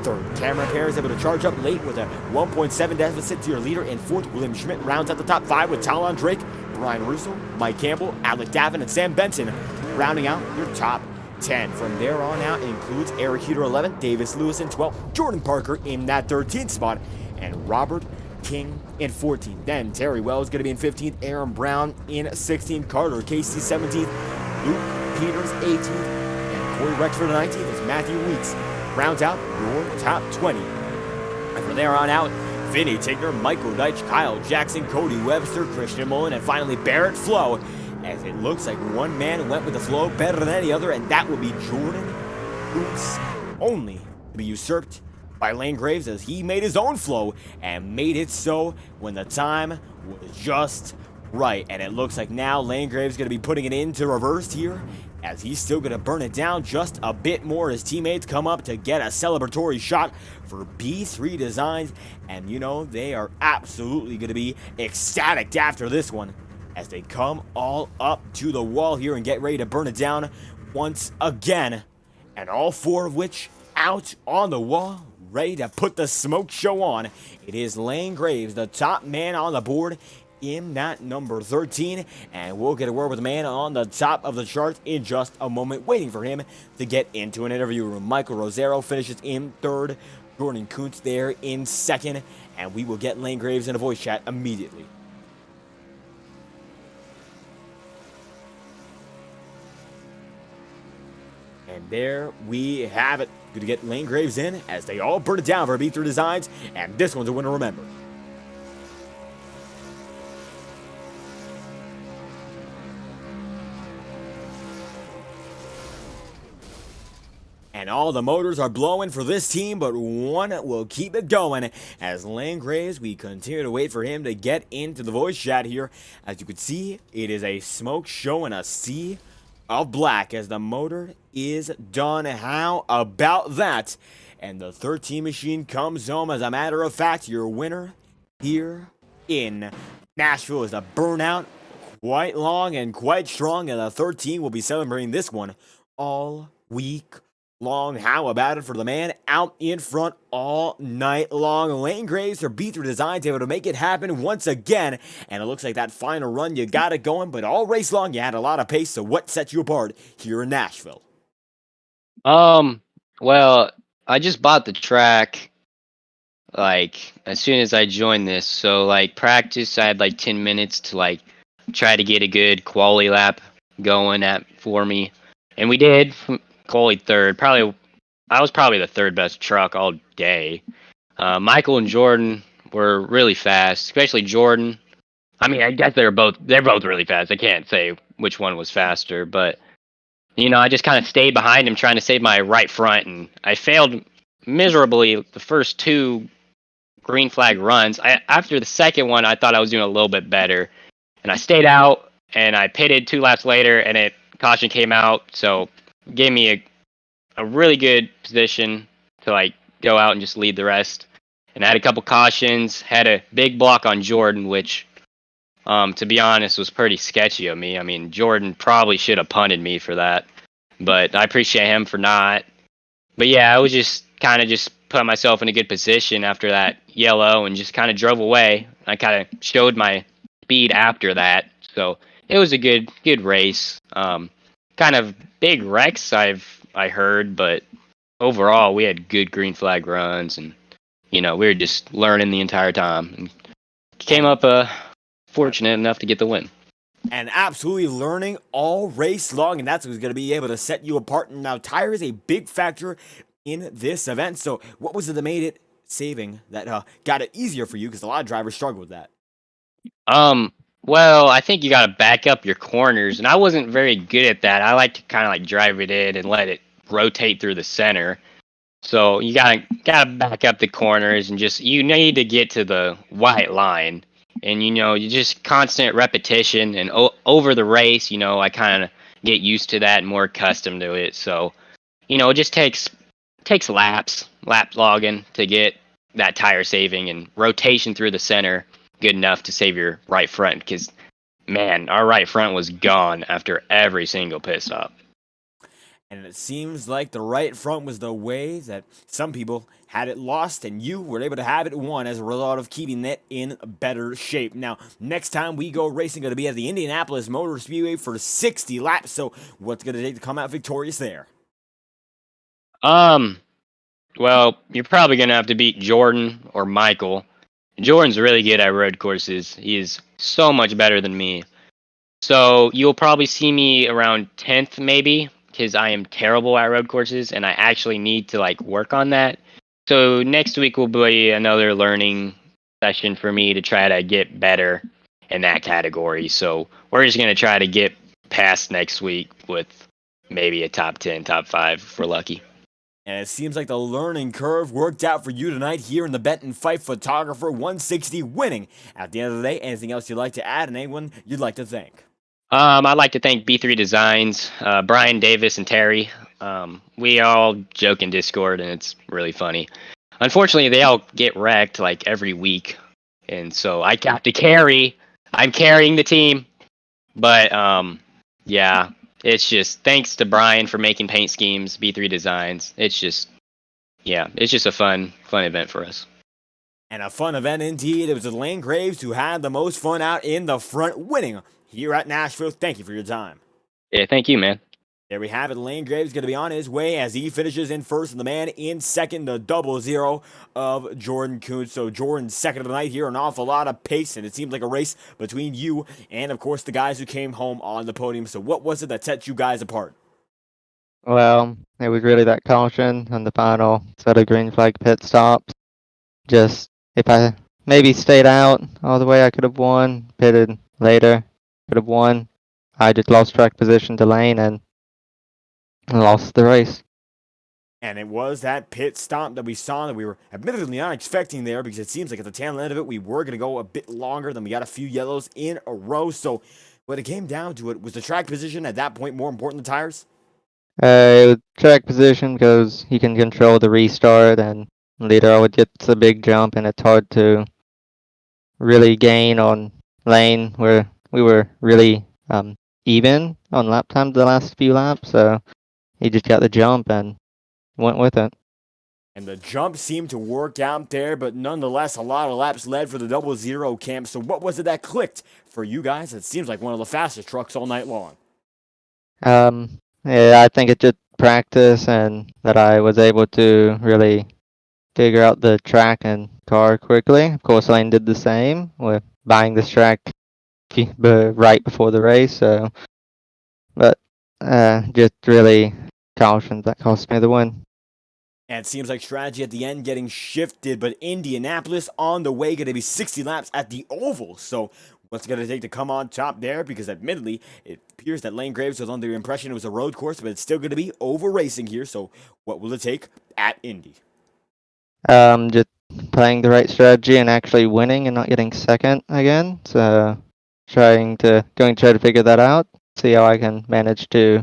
third. Cameron Perez able to charge up late with a 1.7 deficit to your leader in fourth. William Schmidt rounds out the top 5 with Talon Drake, Brian Russo, Mike Campbell, Alec Davin, and Sam Benson rounding out your top 10. From there on out, it includes Eric Heater 11, Davis Lewis in 12, Jordan Parker in that 13th spot, and Robert King in 14th. Then Terry Wells going to be in 15th. Aaron Brown in 16th. Carter Casey 17th. Luke Peters 18th. And Corey Rexford 19th as Matthew Weeks rounds out your top 20. And from there on out, Vinny Tigner, Michael Deitch, Kyle Jackson, Cody Webster, Christian Mullen, and finally Barrett Flo. As it looks like one man went with the flow better than any other, and that will be Jordan Boots, only to be usurped by Lane Graves as he made his own flow and made it so when the time was just right. And it looks like now Lane Graves is going to be putting it into reverse here as he's still going to burn it down just a bit more. His teammates come up to get a celebratory shot for B3 Designs, and you know they are absolutely going to be ecstatic after this one as they come all up to the wall here and get ready to burn it down once again. And all four of which out on the wall, ready to put the smoke show on. It is Lane Graves, the top man on the board in that number 13. And we'll get a word with the man on the top of the chart in just a moment, waiting for him to get into an interview room. Michael Rosero finishes in third. Jordan Kuntz there in second. And we will get Lane Graves in a voice chat immediately. And there we have it. Good to get Lane Graves in as they all burn it down for B3 Designs, and this one's a win to remember. And all the motors are blowing for this team, but one will keep it going as Lane Graves, we continue to wait for him to get into the voice chat here. As you can see, it is a smoke show and a sea of black as the motor is done. How about that? And the 13 machine comes home. As a matter of fact, your winner here in Nashville is a burnout quite long and quite strong, and the 13 will be celebrating this one all week long. How about it for the man out in front all night long? Lane Graves for B3 Designs able to make it happen once again, and it looks like that final run you got it going, but all race long you had a lot of pace. So what set you apart here in Nashville? Well, I just bought the track like as soon as I joined this, so like practice I had like 10 minutes to like try to get a good quali lap going for me, and we did. Quali third. I was probably the third best truck all day. Michael and Jordan were really fast, especially Jordan. I mean, I guess they're both really fast. I can't say which one was faster, but you know, I just kind of stayed behind him trying to save my right front, and I failed miserably the first two green flag runs. After the second one, I thought I was doing a little bit better, and I stayed out and I pitted 2 laps later, and caution came out, so gave me a really good position to like go out and just lead the rest. And I had a couple cautions, had a big block on Jordan, which to be honest was pretty sketchy of me. I mean, Jordan probably should have punted me for that, but I appreciate him for not. But yeah, I was just kind of just put myself in a good position after that yellow and just kind of drove away. I kind of showed my speed after that, so it was a good race. Kind of big wrecks I heard, but overall we had good green flag runs, and you know, we were just learning the entire time and came up fortunate enough to get the win. And absolutely learning all race long, and that's what's going to be able to set you apart. And now tire is a big factor in this event. So what was it that made it saving that got it easier for you? Because a lot of drivers struggle with that. Well, I think you got to back up your corners, and I wasn't very good at that. I like to kind of like drive it in and let it rotate through the center. So you gotta back up the corners and you need to get to the white line, and you know, you just constant repetition and over the race. You know, I kind of get used to that and more accustomed to it. So, you know, it just takes lap logging to get that tire saving and rotation through the center good enough to save your right front, because man, our right front was gone after every single pit stop. And it seems like the right front was the way that some people had it lost, and you were able to have it won as a result of keeping it in better shape. Now, next time we go racing, going to be at the Indianapolis Motor Speedway for 60 laps. So what's going to take to come out victorious there? Well, you're probably going to have to beat Jordan or Michael. Jordan's really good at road courses. He is so much better than me. So you'll probably see me around 10th maybe, because I am terrible at road courses and I actually need to like work on that. So next week will be another learning session for me to try to get better in that category. So we're just going to try to get past next week with maybe a top 10, top 5 if we're lucky. And it seems like the learning curve worked out for you tonight here in the Benton-Fife Photographer 160 winning. At the end of the day, anything else you'd like to add and anyone you'd like to thank? I'd like to thank B3 Designs, Brian Davis, and Terry. We all joke in Discord, and it's really funny. Unfortunately, they all get wrecked like every week, and so I got to carry. I'm carrying the team, but yeah, it's just thanks to Brian for making paint schemes, B3 Designs. It's just a fun event for us. And a fun event indeed. It was the Lane Graves who had the most fun out in the front, winning here at Nashville. Thank you for your time. Yeah, thank you, man. There we have it. Lane Graves going to be on his way as he finishes in first, and the man in second, the 0-0 of Jordan Kuntz. So Jordan's second of the night here, an awful lot of pace, and it seemed like a race between you and, of course, the guys who came home on the podium. So what was it that set you guys apart? Well, it was really that caution on the final set of green flag pit stops. Just, if I maybe stayed out all the way, I could have won. Pitted later, could have won. I just lost track position to Lane and lost the race. And it was that pit stop that we saw that we were admittedly not expecting there, because it seems like at the tail end of it, we were going to go a bit longer than we got a few yellows in a row. So when it came down to it, was the track position at that point more important than tires? Track position, because you can control the restart, and later I would get a big jump, and it's hard to really gain on Lane, where we were really even on lap time the last few laps, so he just got the jump and went with it. And the jump seemed to work out there, but nonetheless, a lot of laps led for the 0-0 camp. So what was it that clicked for you guys? It seems like one of the fastest trucks all night long. Yeah, I think it's just practice, and that I was able to really figure out the track and car quickly. Of course, Lane did the same with buying this track right before the race. So, but just really caution that cost me the win. And it seems like strategy at the end getting shifted, but Indianapolis on the way, going to be 60 laps at the oval. So what's it going to take to come on top there? Because admittedly, it appears that Lane Graves was under the impression it was a road course, but it's still going to be oval racing here. So what will it take at Indy? Just playing the right strategy and actually winning and not getting second again. So going to try to figure that out, see how I can manage to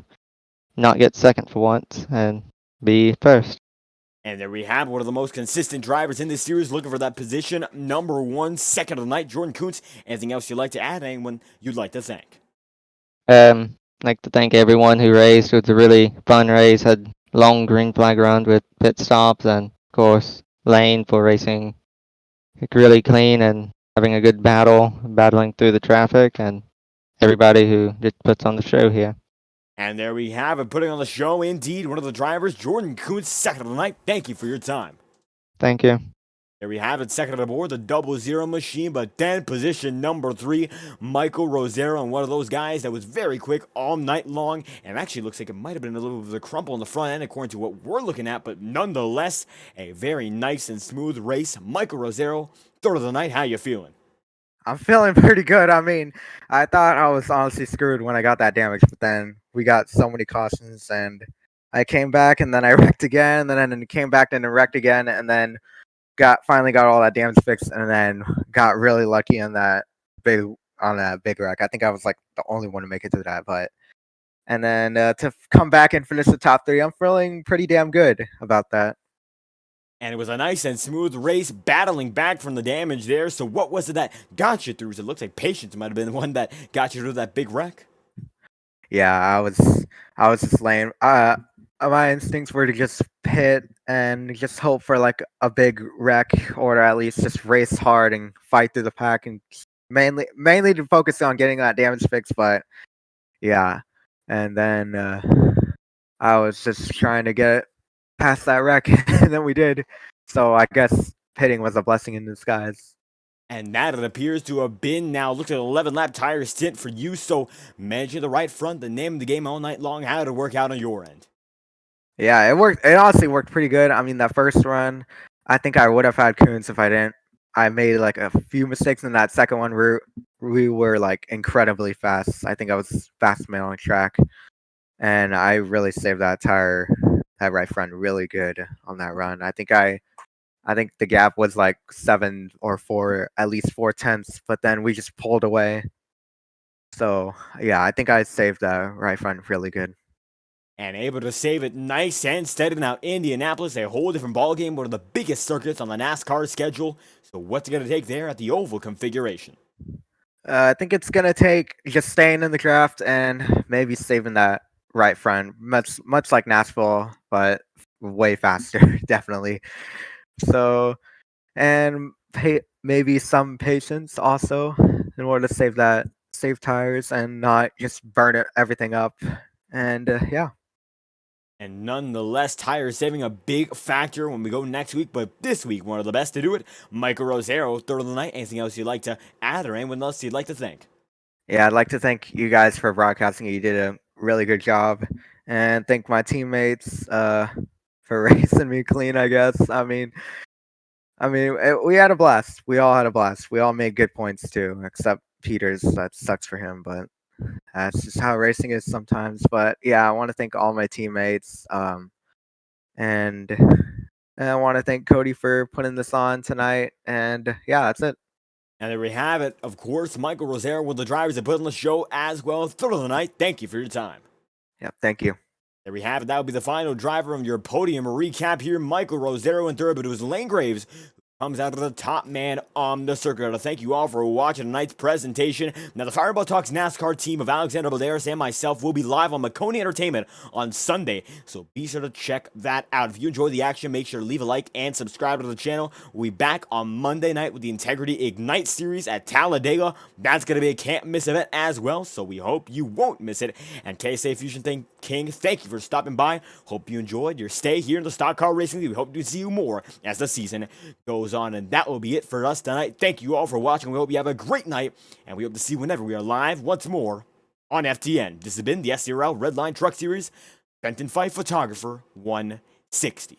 not get second for once and be first. And there we have one of the most consistent drivers in this series, looking for that position number 1, second of the night, Jordan Kuntz. Anything else you'd like to add? Anyone you'd like to thank? I'd like to thank everyone who raced. It was a really fun race. Had long green flag round with pit stops, and of course Lane for racing really clean and having a good battling through the traffic, and everybody who just puts on the show here. And there we have it, putting on the show, indeed, one of the drivers, Jordan Kuntz, second of the night. Thank you for your time. Thank you. There we have it, second aboard the 0-0 machine, but then position number 3, Michael Rosero, and one of those guys that was very quick all night long, and actually looks like it might have been a little bit of a crumple in the front end according to what we're looking at, but nonetheless, a very nice and smooth race. Michael Rosero, third of the night, how you feeling? I'm feeling pretty good. I mean, I thought I was honestly screwed when I got that damage, but then we got so many cautions, and I came back, and then I wrecked again, and then came back and wrecked again, and then finally got all that damage fixed, and then got really lucky on that big wreck. I think I was like the only one to make it to that, and then to come back and finish the top 3, I'm feeling pretty damn good about that. And it was a nice and smooth race, battling back from the damage there. So what was it that got you through? It looks like patience might have been the one that got you through that big wreck. Yeah, I was just laying. My instincts were to just pit and just hope for like a big wreck, or at least just race hard and fight through the pack, and mainly to focus on getting that damage fixed. But yeah, and then I was just trying to get past that wreck, and then we did. So I guess pitting was a blessing in disguise. And that it appears to have been now. Look at an 11-lap tire stint for you. So managing the right front, the name of the game all night long. How did it work out on your end? Yeah, it worked. It honestly worked pretty good. I mean, that first run, I think I would have had Coons if I didn't. I made like a few mistakes in that second one. We were like incredibly fast. I think I was fast man on track, and I really saved that tire, that right front, really good on that run. I think the gap was like 7 or 4, at least 4/10, but then we just pulled away. So yeah, I think I saved that right front really good. And able to save it nice and steady. Now Indianapolis, a whole different ballgame, one of the biggest circuits on the NASCAR schedule. So what's it going to take there at the oval configuration? I think it's gonna take just staying in the draft and maybe saving that right front, much like Nashville, but way faster, definitely. So and maybe some patience also in order to save tires and not just burn everything up. And yeah. And nonetheless, tire saving a big factor when we go next week. But this week, one of the best to do it, Michael Rosero, third of the night. Anything else you'd like to add or anyone else you'd like to thank? Yeah, I'd like to thank you guys for broadcasting. You did a really good job, and thank my teammates for racing me clean. I guess. We had a blast. We all had a blast. We all made good points too, except Peters. That sucks for him, but that's just how racing is sometimes. But yeah, I want to thank all my teammates, and I want to thank Cody for putting this on tonight. And yeah, that's it. And there we have it. Of course, Michael Rosero, one of the drivers that put on the show as well. Third of the night. Thank you for your time. Yeah, thank you. There we have it. That will be the final driver of your podium recap here. Michael Rosero in third, but it was Lane Graves comes out of the top man on the circuit. I thank you all for watching tonight's presentation. Now, the Fireball Talks NASCAR team of Alexander Balderas and myself will be live on Maconi Entertainment on Sunday, so be sure to check that out. If you enjoy the action, make sure to leave a like and subscribe to the channel. We'll be back on Monday night with the Integrity Ignite series at Talladega. That's going to be a can't-miss event as well, so we hope you won't miss it. And KSA Fusion King, thank you for stopping by. Hope you enjoyed your stay here in the Stock Car Racing League. We hope to see you more as the season goes on. And that will be it for us tonight. Thank you all for watching. We hope you have a great night, and we hope to see you whenever we are live once more on FTN. This has been the SCRL Redline Truck Series, Benton-Fife Photographer 160.